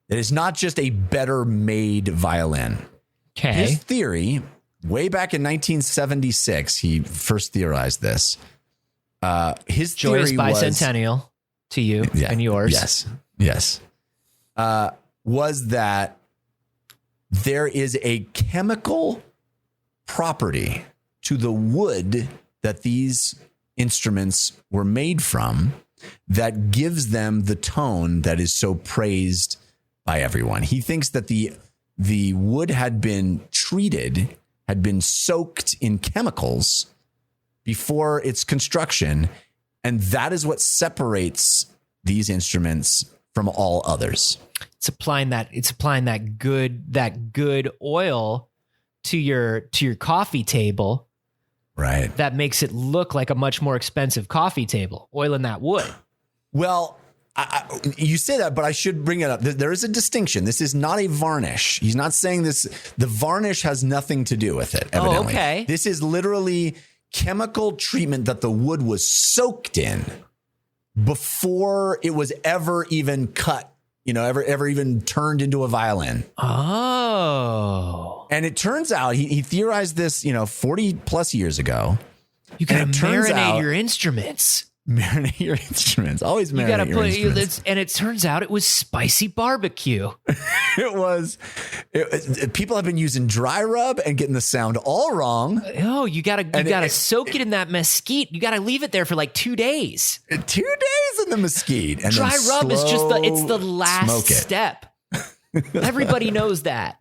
It is not just a better made violin. Okay. His theory, way back in 1976, he first theorized this. His Joyous theory bicentennial to you and yours. Yes. Was that there is a chemical property to the wood that these instruments were made from that gives them the tone that is so praised by everyone. He thinks that the wood had been treated, had been soaked in chemicals before its construction, and that is what separates these instruments from all others. It's applying that good oil to your coffee table. Right. That makes it look like a much more expensive coffee table, oiling that wood. Well, you say that, but I should bring it up. There is a distinction. This is not a varnish. He's not saying this. The varnish has nothing to do with it, evidently. Oh, okay. This is literally chemical treatment that the wood was soaked in before it was ever even cut, ever even turned into a violin. Oh. And it turns out he theorized this, 40 plus years ago. You got to marinate your instruments. Marinate your instruments. Always marinate your instruments. And it turns out it was spicy barbecue. It was. People have been using dry rub and getting the sound all wrong. Oh, you gotta soak it in that mesquite. You gotta leave it there for like 2 days. 2 days in the mesquite. And dry rub is just the last step. Everybody knows that.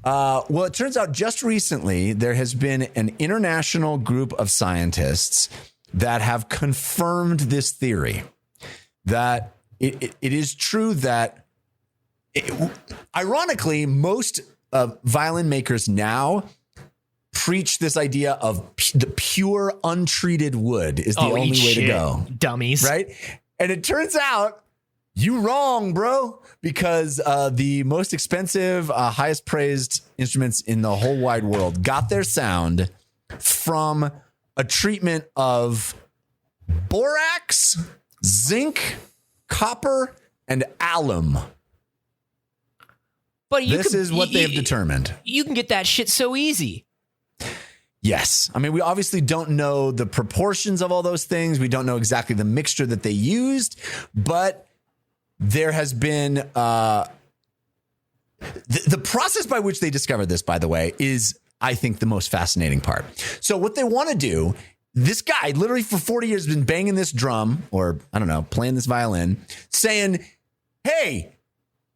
Well, it turns out just recently there has been an international group of scientists that have confirmed this theory, that it is true that, ironically, most violin makers now preach this idea of the pure untreated wood is the only way to go. Dummies. Right? And it turns out you wrong, bro, because the most expensive, highest praised instruments in the whole wide world got their sound from a treatment of borax, zinc, copper, and alum. But this is what they've determined. You can get that shit so easy. Yes. I mean, we obviously don't know the proportions of all those things. We don't know exactly the mixture that they used, but there has been the process by which they discovered this, by the way, is, I think, the most fascinating part. So what they want to do, this guy literally for 40 years has been banging this drum, or I don't know, playing this violin, saying, hey,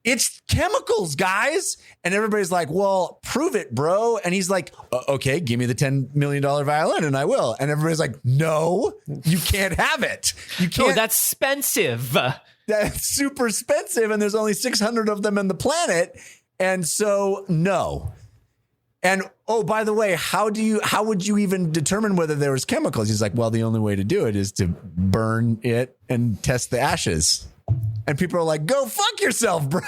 it's chemicals, guys. And everybody's like, well, prove it, bro. And he's like, okay, give me the $10 million violin and I will. And everybody's like, no, you can't have it. You can't. Oh, that's expensive. That's super expensive. And there's only 600 of them on the planet. And so, no. And, oh, by the way, how would you even determine whether there was chemicals? He's like, well, the only way to do it is to burn it and test the ashes. And people are like, go fuck yourself, bro.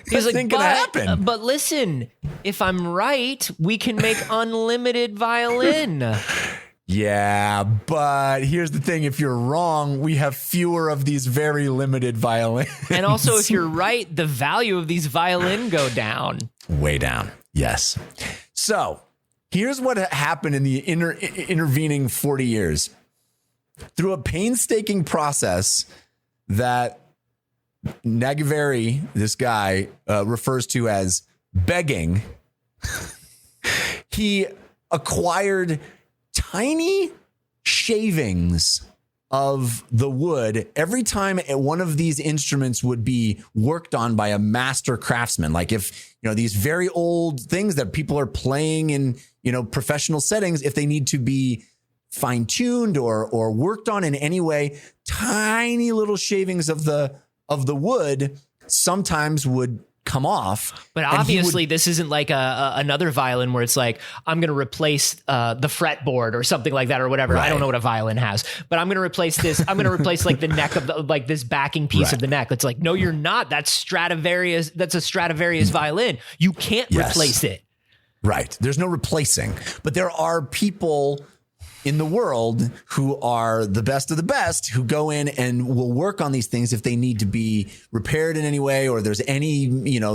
This ain't gonna happen. But listen, if I'm right, we can make unlimited violin. Yeah, but here's the thing. If you're wrong, we have fewer of these very limited violins. And also, if you're right, the value of these violin go down. Way down. Yes. So here's what happened in the intervening 40 years. Through a painstaking process that Nagavari, this guy, refers to as begging, he acquired tiny shavings of the wood every time one of these instruments would be worked on by a master craftsman. Like if, these very old things that people are playing in, professional settings, if they need to be fine-tuned or worked on in any way, tiny little shavings of the wood sometimes would come off. But obviously this isn't like another violin where it's like, I'm going to replace the fretboard or something like that or whatever. Right. I don't know what a violin has, but I'm going to replace this. I'm going to replace like the neck of like this backing piece of the neck. It's like, no, you're not. That's Stradivarius. That's a Stradivarius violin. You can't replace it. Right. There's no replacing, but there are people in the world who are the best of the best, who go in and will work on these things if they need to be repaired in any way, or there's any,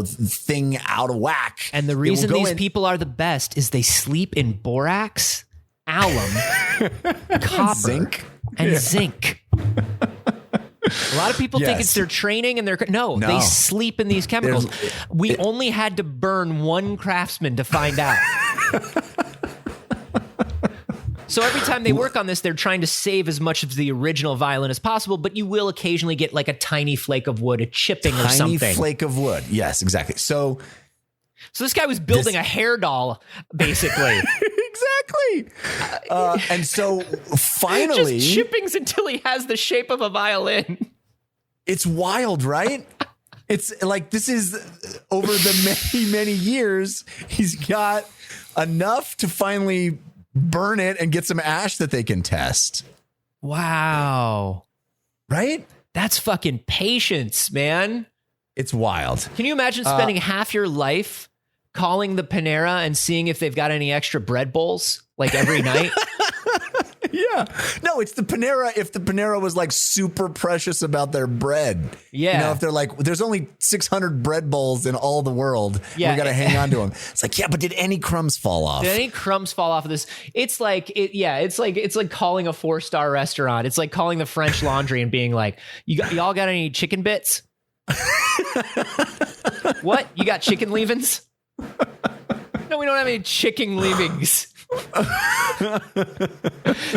thing out of whack. And the reason these people are the best is they sleep in borax, alum, copper, and zinc. A lot of people think it's their training and no, they sleep in these chemicals. We only had to burn one craftsman to find out. So every time they work on this, they're trying to save as much of the original violin as possible, but you will occasionally get like a tiny flake of wood, a chipping or something. Tiny flake of wood. Yes, exactly. So this guy was building a hair doll, basically. Exactly. And so finally... Just chippings until he has the shape of a violin. It's wild, right? It's like, this is over the many, many years, he's got enough to finally burn it and get some ash that they can test. Wow. Right? That's fucking patience, man. It's wild. Can you imagine spending half your life calling the Panera and seeing if they've got any extra bread bowls like every night? Yeah. No, it's the Panera. If the Panera was like super precious about their bread. Yeah. If they're like, there's only 600 bread bowls in all the world. Yeah. We got to hang on to them. It's like, yeah, but did any crumbs fall off? Did any crumbs fall off of this? It's like, it's like calling a 4-star restaurant. It's like calling the French Laundry and being like, y'all got any chicken bits? What? You got chicken leavings? No, we don't have any chicken leavings.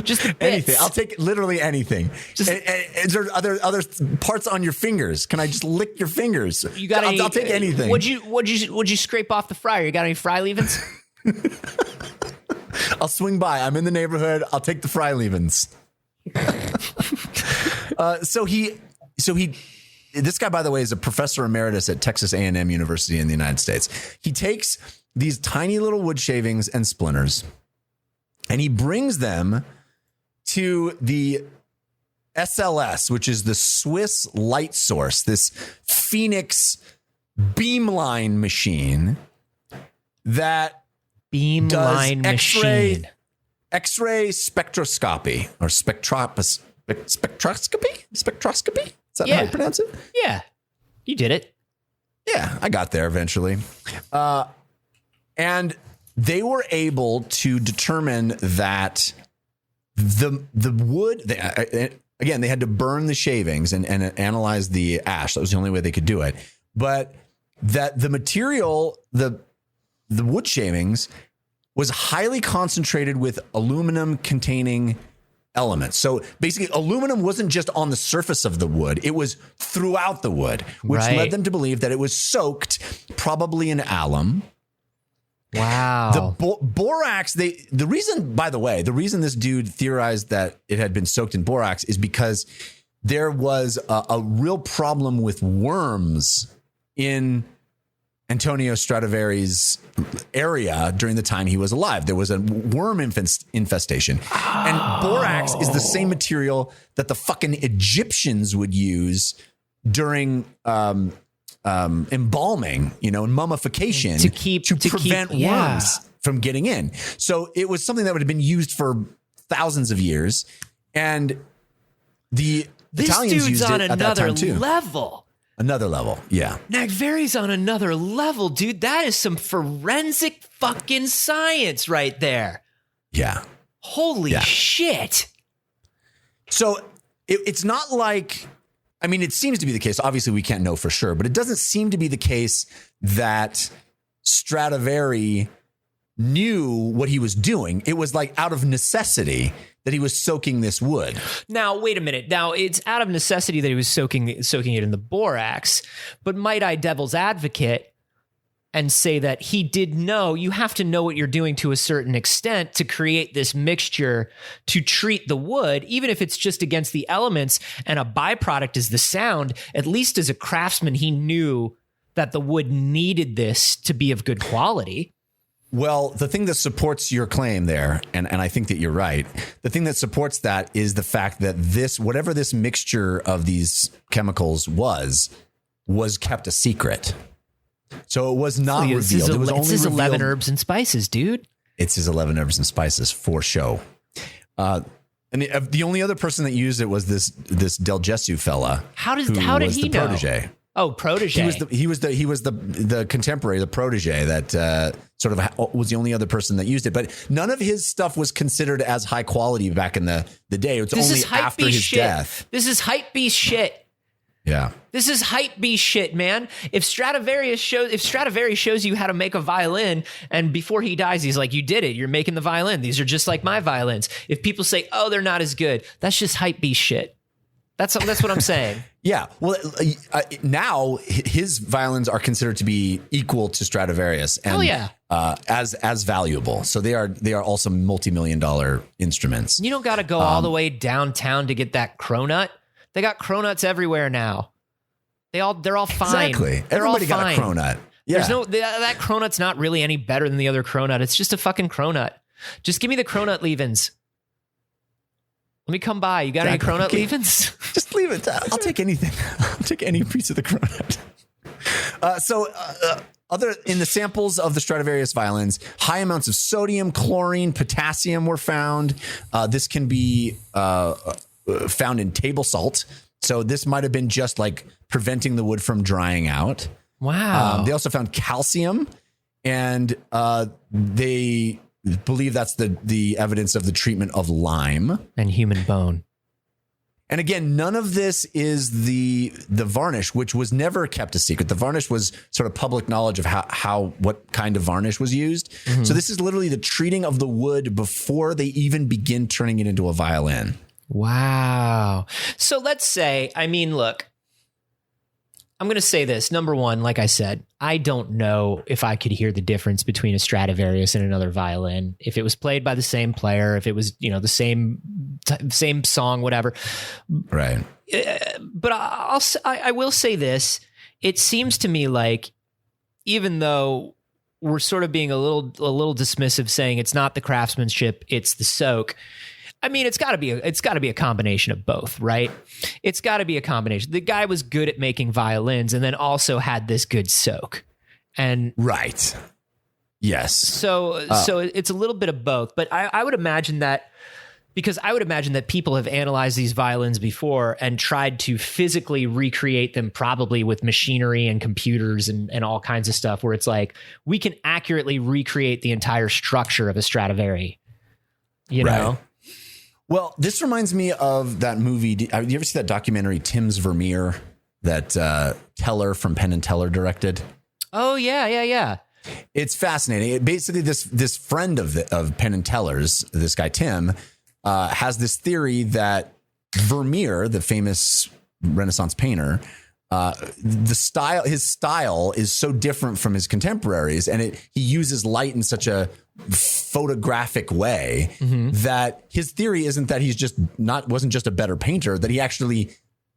Just the bits. Anything. I'll take literally anything. Is there other parts on your fingers? Can I just lick your fingers? You got? I'll take anything. Would you scrape off the fryer? You got any fry leavings? I'll swing by. I'm in the neighborhood. I'll take the fry leavings. This guy, by the way, is a professor emeritus at Texas A&M University in the United States. He takes these tiny little wood shavings and splinters, and he brings them to the SLS, which is the Swiss light source, this Phoenix beamline machine that beamline machine. X-ray spectroscopy or spectroscopy? Spectroscopy? Is that how you pronounce it? Yeah. You did it. Yeah, I got there eventually. And they were able to determine that the wood, again, they had to burn the shavings and analyze the ash. That was the only way they could do it. But that the material, the wood shavings, was highly concentrated with aluminum containing elements. So basically, aluminum wasn't just on the surface of the wood. It was throughout the wood, which led them to believe that it was soaked probably in alum. Wow. The borax, the reason this dude theorized that it had been soaked in borax is because there was a real problem with worms in Antonio Stradivari's area during the time he was alive. There was a worm infestation. Oh. And borax is the same material that the fucking Egyptians would use during embalming, and mummification to prevent worms from getting in. So it was something that would have been used for thousands of years. And the This Italians dude's used on it at that another time too. level. Another level. Yeah. Nagveri's on another level, dude. That is some forensic fucking science right there. Yeah. Holy shit. So it's not like, I mean, it seems to be the case. Obviously, we can't know for sure, but it doesn't seem to be the case that Stradivari knew what he was doing. It was like out of necessity that he was soaking this wood. Now, wait a minute. Now, it's out of necessity that he was soaking it in the borax, but might I devil's advocate and say that he did know, you have to know what you're doing to a certain extent to create this mixture to treat the wood, even if it's just against the elements and a byproduct is the sound. At least as a craftsman, he knew that the wood needed this to be of good quality. Well, the thing that supports your claim there, and I think that you're right, the thing that supports that is the fact that whatever this mixture of these chemicals was kept a secret. So it was not revealed. It was only his 11 revealed. herbs and spices, dude. It's his 11 herbs and spices for show. And the only other person that used it was this Del Gesù fella. How did he know? Protege. Oh, protege. He was the contemporary, the protege that sort of was the only other person that used it. But none of his stuff was considered as high quality back in the day. It's only after his death. This is hype beast shit. Yeah. This is hype beast shit, man. If Stradivari shows you how to make a violin, and before he dies, he's like, you did it. You're making the violin. These are just like my violins. If people say, oh, they're not as good, that's just hype beast shit. That's what I'm saying. Yeah. Well, now his violins are considered to be equal to Stradivarius, and as valuable. So they are also multi-million-dollar instruments. You don't got to go all the way downtown to get that cronut. They got cronuts everywhere now. They're all fine. Exactly. They're Everybody all got fine. a cronut. Yeah. That cronut's not really any better than the other cronut. It's just a fucking cronut. Just give me the cronut leavings. Let me come by. You got any cronut leavings? Just leave it. I'll take anything. I'll take any piece of the cronut. Other in the samples of the Stradivarius violins, high amounts of sodium, chlorine, potassium were found. This can be found in table salt. So this might have been just like preventing the wood from drying out. Wow. They also found calcium, and they believe that's the evidence of the treatment of lime and human bone. And again, none of this is the varnish, which was never kept a secret. The varnish was sort of public knowledge of what kind of varnish was used. Mm-hmm. So this is literally the treating of the wood before they even begin turning it into a violin. Wow. So let's say, I mean, look, I'm going to say this. Number one, like I said, I don't know if I could hear the difference between a Stradivarius and another violin. If it was played by the same player, if it was, the same song, whatever. Right. But I will say this. It seems to me like, even though we're sort of being a little dismissive, saying it's not the craftsmanship, it's the soak. I mean, it's got to be a combination of both, right? It's got to be a combination. The guy was good at making violins, and then also had this good soak, and right, yes. So it's a little bit of both. But I would imagine that, because I would imagine that people have analyzed these violins before and tried to physically recreate them, probably with machinery and computers and all kinds of stuff, where it's like we can accurately recreate the entire structure of a Stradivari. You know. Well, this reminds me of that movie. Do you ever see that documentary, Tim's Vermeer, that Teller from Penn and Teller directed? Oh, yeah. It's fascinating. Basically, this friend of Penn and Teller's, this guy Tim, has this theory that Vermeer, the famous Renaissance painter, his style is so different from his contemporaries, and he uses light in such a photographic way that his theory isn't that wasn't just a better painter, that he actually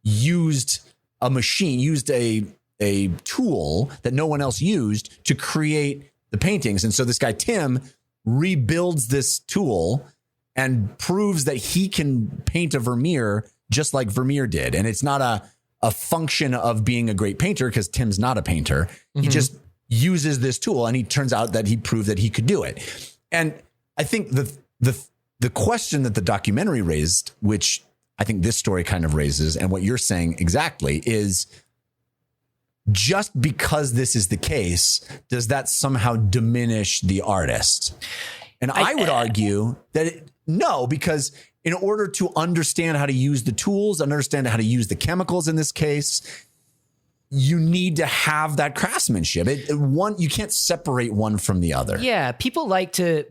used a machine, used a tool that no one else used to create the paintings. And so this guy Tim rebuilds this tool and proves that he can paint a Vermeer just like Vermeer did. And it's not a function of being a great painter, because Tim's not a painter. He just uses this tool, and he turns out that he proved that he could do it. And I think the the question that the documentary raised, which I think this story kind of raises, and what you're saying exactly, is just because this is the case, does that somehow diminish the artist? And I would argue that no, because in order to understand how to use the tools, understand how to use the chemicals in this case, you need to have that craftsmanship. You can't separate one from the other. Yeah, people like to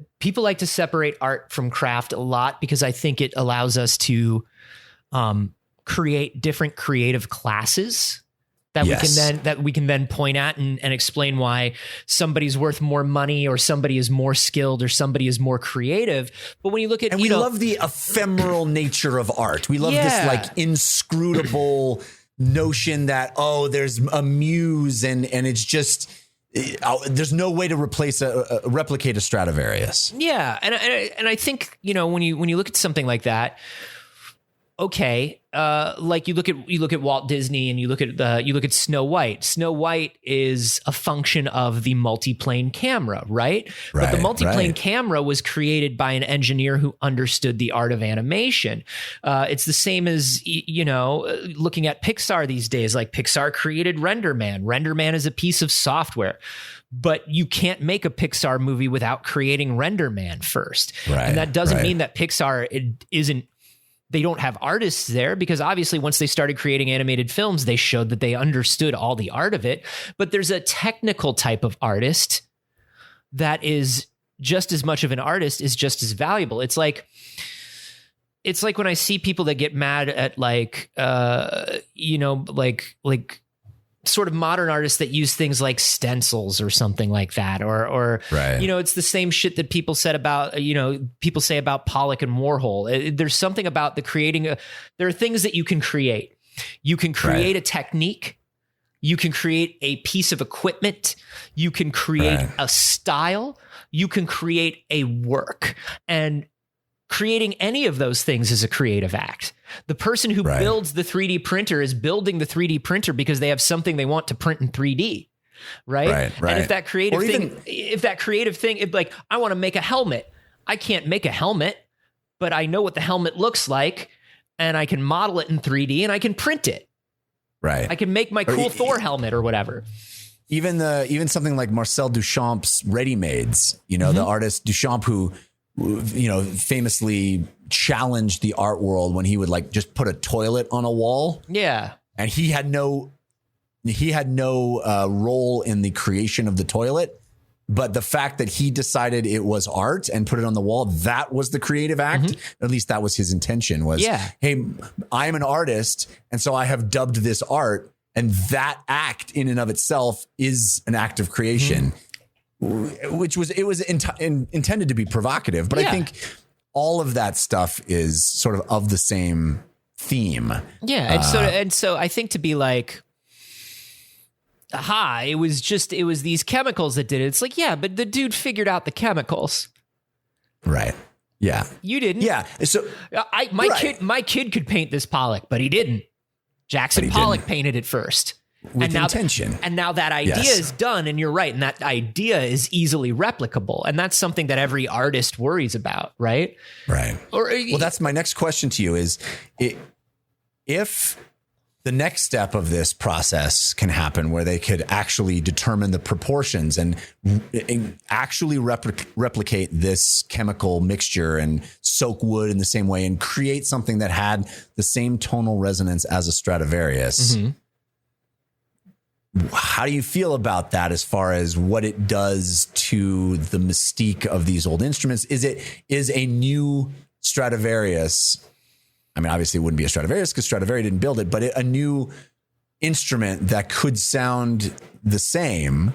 separate art from craft a lot because I think it allows us to create different creative classes that we can then point at and explain why somebody's worth more money or somebody is more skilled or somebody is more creative. But when you look at, and we love the ephemeral nature of art. We love this like inscrutable notion that, there's a muse and it's just, there's no way to replicate a Stradivarius. Yeah. And I think, when you look at something like that, okay, like you look at Walt Disney and you look at Snow White. Snow White is a function of the multiplane camera, right? But the multiplane camera was created by an engineer who understood the art of animation. It's the same as looking at Pixar these days. Like Pixar created RenderMan. RenderMan is a piece of software. But you can't make a Pixar movie without creating RenderMan first. Right, and that doesn't mean that Pixar they don't have artists there, because obviously once they started creating animated films, they showed that they understood all the art of it. But there's a technical type of artist that is just as much of an artist, is just as valuable. It's like when I see people that get mad at like sort of modern artists that use things like stencils or something like that, or it's the same shit that people said about people say about Pollock and Warhol. There's something about there are things that you can create. You can create a technique. You can create a piece of equipment. You can create a style. You can create a work. And creating any of those things is a creative act. The person who builds the 3D printer is building the 3D printer because they have something they want to print in 3D. Right. And if that creative thing, like, I want to make a helmet, I can't make a helmet, but I know what the helmet looks like and I can model it in 3D and I can print it. Right. I can make my cool Thor helmet or whatever. Even something like Marcel Duchamp's ready-mades, the artist Duchamp who famously challenged the art world when he would like just put a toilet on a wall. Yeah. And he had no role in the creation of the toilet, but the fact that he decided it was art and put it on the wall, that was the creative act. Mm-hmm. At least that was his intention, was, hey, I'm an artist. And so I have dubbed this art, and that act in and of itself is an act of creation. Mm-hmm. Which was intended to be provocative, but I think all of that stuff is sort of the same theme. Yeah, and so I think to be like, aha, it was these chemicals that did it. It's like, yeah, but the dude figured out the chemicals, right? Yeah, you didn't. Yeah, so my kid could paint this Pollock, but he didn't. Jackson Pollock painted it first. With intention. And now that idea is done, and you're right, and that idea is easily replicable. And that's something that every artist worries about, right? Right. Well, that's my next question to you is, if the next step of this process can happen where they could actually determine the proportions and actually replicate this chemical mixture and soak wood in the same way and create something that had the same tonal resonance as a Stradivarius, how do you feel about that as far as what it does to the mystique of these old instruments? Is a new Stradivarius, I mean, obviously it wouldn't be a Stradivarius because Stradivari didn't build it, but a new instrument that could sound the same,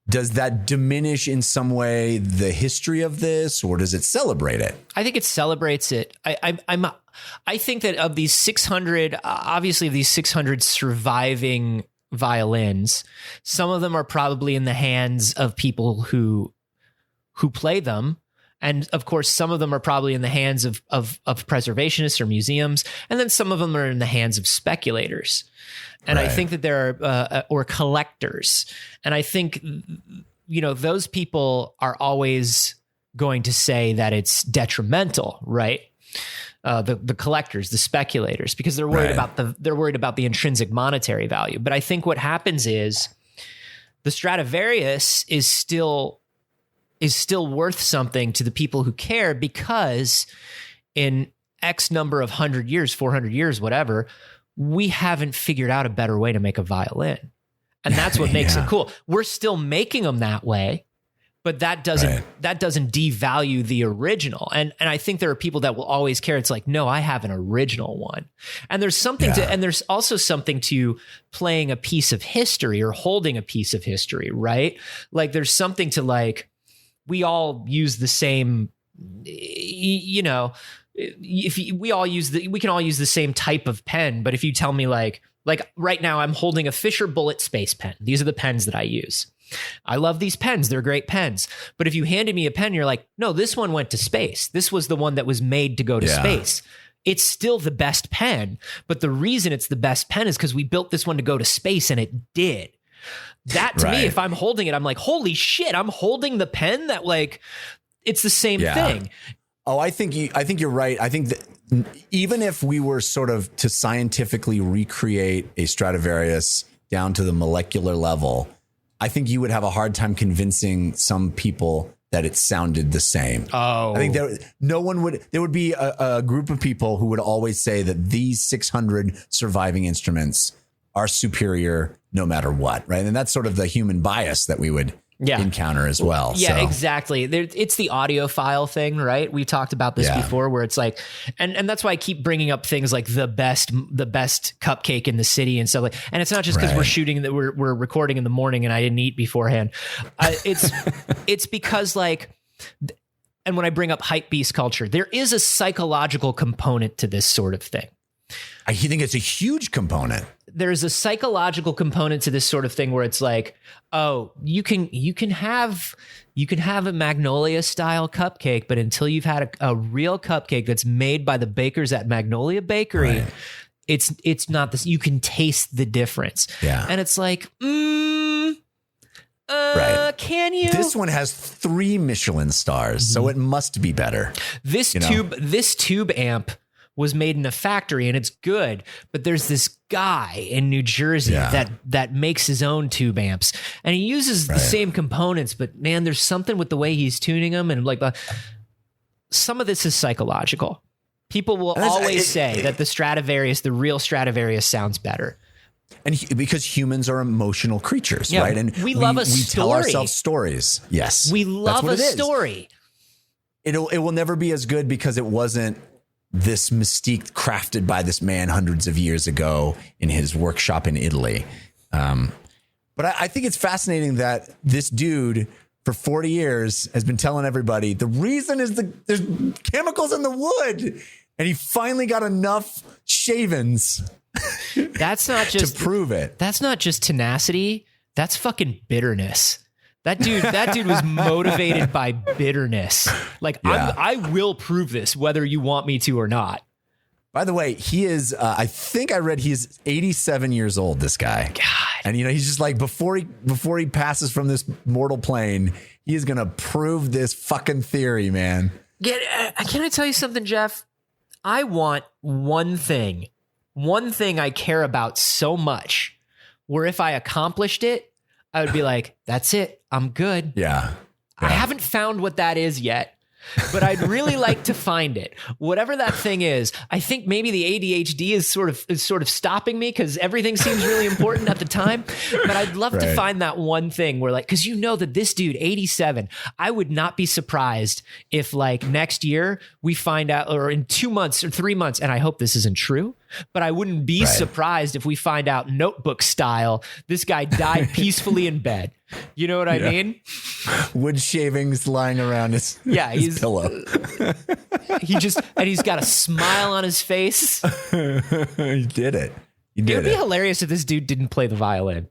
does that diminish in some way the history of this, or does it celebrate it? I think it celebrates it. I think that of these 600, obviously of these 600 surviving violins, some of them are probably in the hands of people who play them. And of course, some of them are probably in the hands of preservationists or museums. And then some of them are in the hands of speculators. And I think that there are, or collectors. And I think, those people are always going to say that it's detrimental, right? The collectors, the speculators, because they're worried about the intrinsic monetary value. But I think what happens is the Stradivarius is still worth something to the people who care, because in X number of 100 years, 400 years, whatever, we haven't figured out a better way to make a violin. And that's what makes it cool. We're still making them that way, but that doesn't devalue the original. And I think there are people that will always care. It's like, no, I have an original one. And there's something and there's also something to playing a piece of history or holding a piece of history, right? Like there's something to like, we all use the same, we can all use the same type of pen. But if you tell me like right now I'm holding a Fisher Bullet Space Pen. These are the pens that I use. I love these pens. They're great pens. But if you handed me a pen, you're like, no, this one went to space. This was the one that was made to go to space. It's still the best pen. But the reason it's the best pen is because we built this one to go to space, and it did. That to me, if I'm holding it, I'm like, holy shit, I'm holding the pen that like, it's the same thing. Oh, I think you're right. I think that even if we were sort of to scientifically recreate a Stradivarius down to the molecular level, I think you would have a hard time convincing some people that it sounded the same. Oh, I think there would be a group of people who would always say that these 600 surviving instruments are superior no matter what. Right. And that's sort of the human bias that we would encounter as well. Yeah, exactly. It's the audiophile thing, right? We talked about this before, where it's like, and that's why I keep bringing up things like the best cupcake in the city and stuff like. And it's not just because we're shooting that we're recording in the morning and I didn't eat beforehand. It's because like, and when I bring up hype beast culture, there is a psychological component to this sort of thing. I think it's a huge component. There's a psychological component to this sort of thing where it's like, oh, you can have a Magnolia style cupcake, but until you've had a real cupcake that's made by the bakers at Magnolia Bakery, it's not this. You can taste the difference. Yeah. And it's like, can you? This one has 3 Michelin stars, so it must be better. This tube amp was made in a factory and it's good, but there's this guy in New Jersey that makes his own tube amps, and he uses the same components, but man, there's something with the way he's tuning them, and like some of this is psychological. People will always say that the Stradivarius, the real Stradivarius, sounds better. And because humans are emotional creatures, right? And we love a story. We tell ourselves stories. Yes. We love a story. It will never be as good because it wasn't this mystique crafted by this man hundreds of years ago in his workshop in Italy. But I think it's fascinating that this dude for 40 years has been telling everybody the reason is there's chemicals in the wood, and he finally got enough shavings. That's not just to prove it. That's not just tenacity. That's fucking bitterness. That dude was motivated by bitterness. Like, I will prove this whether you want me to or not. By the way, he is, I think I read he's 87 years old, this guy. God. And, he's just like, before he passes from this mortal plane, he is going to prove this fucking theory, man. Can I tell you something, Jeff? I want one thing I care about so much, where if I accomplished it, I would be like, that's it. I'm good. Yeah. I haven't found what that is yet, but I'd really like to find it. Whatever that thing is, I think maybe the ADHD is sort of stopping me because everything seems really important at the time. But I'd love to find that one thing where, like, because that this dude, 87, I would not be surprised if like next year we find out, or in 2 months or 3 months, and I hope this isn't true, but I wouldn't be surprised if we find out Notebook style, this guy died peacefully in bed. You know what I mean? Wood shavings lying around his pillow. He's got a smile on his face. He did it. It would be hilarious if this dude didn't play the violin.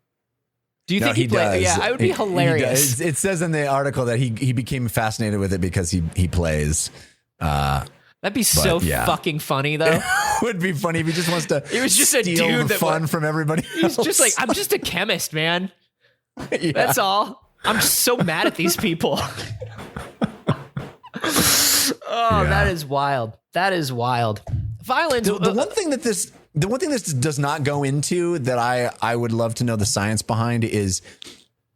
Do you think he played? Yeah, it would be hilarious. It says in the article that he became fascinated with it because he plays. That'd be fucking funny, though. It would be funny if he just wants to. It was just a dude that fun from everybody else. He's just like, I'm just a chemist, man. That's all. I'm just so mad at these people. Oh, yeah. That is wild. That is wild. Violins. The one thing that this does not go into that I would love to know the science behind is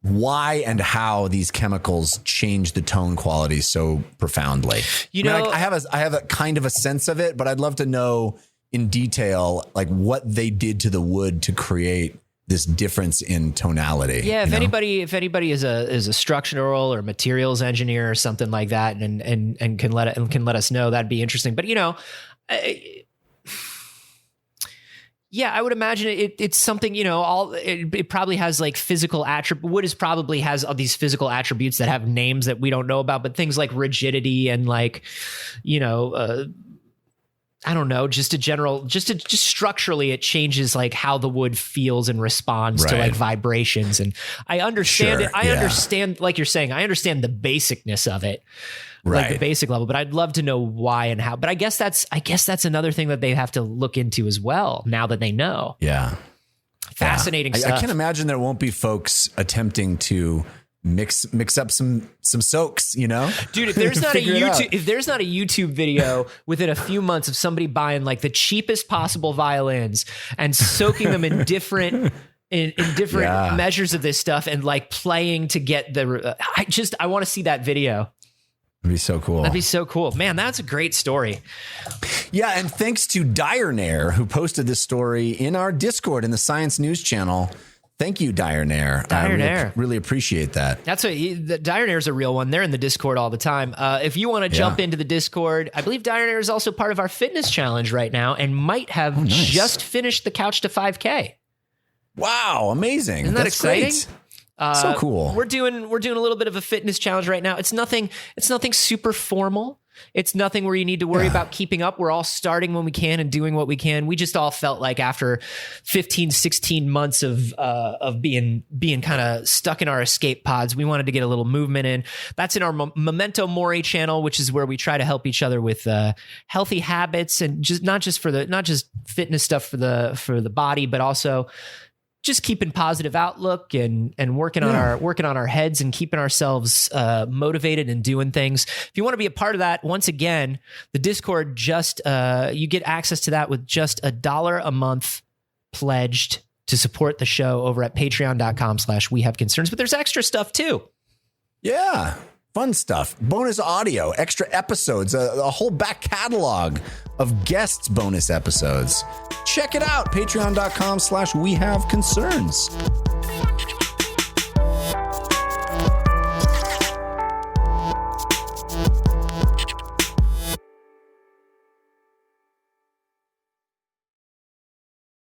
why and how these chemicals change the tone quality so profoundly. I have a kind of a sense of it, but I'd love to know in detail, like what they did to the wood to create this difference in tonality. Yeah. If anybody is a structural or materials engineer or something like that, and can let us know, that'd be interesting. But I would imagine it's something, it probably has like physical attributes. Wood probably has all these physical attributes that have names that we don't know about, but things like rigidity and like, I don't know, just structurally, it changes like how the wood feels and responds to like vibrations. And I understand it. I understand, like you're saying, I understand the basicness of it, like the basic level, but I'd love to know why and how. But I guess that's another thing that they have to look into as well, now that they know. Yeah. Fascinating stuff. I can't imagine there won't be folks attempting to mix up some soaks, dude. If there's not a YouTube video within a few months of somebody buying like the cheapest possible violins and soaking them in different measures of this stuff and like playing to get I want to see that video. It'd be so cool. That'd be so cool, man. That's a great story. Yeah, and thanks to Dire Nair, who posted this story in our Discord in the Science News channel. Thank you, Dire Nair. I really appreciate that. That's the Dire Nair is a real one. They're in the Discord all the time. If you want to jump into the Discord, I believe Dire Nair is also part of our fitness challenge right now and might have just finished the Couch to 5K. Wow, amazing! Isn't that exciting? Great. So cool. We're doing a little bit of a fitness challenge right now. It's nothing super formal. It's nothing where you need to worry about keeping up. We're all starting when we can and doing what we can. We just all felt like after 15, 16 months of being kind of stuck in our escape pods, we wanted to get a little movement in. That's in our Memento Mori channel, which is where we try to help each other with healthy habits and just not just fitness stuff for the body, but also just keeping positive outlook and working on our heads and keeping ourselves motivated and doing things. If you want to be a part of that, once again, the Discord you get access to that with just $1 a month pledged to support the show over at patreon.com/wehaveconcerns. But there's extra stuff too. Yeah. Fun stuff, bonus audio, extra episodes, a whole back catalog of guests bonus episodes. Check it out, patreon.com/wehaveconcerns.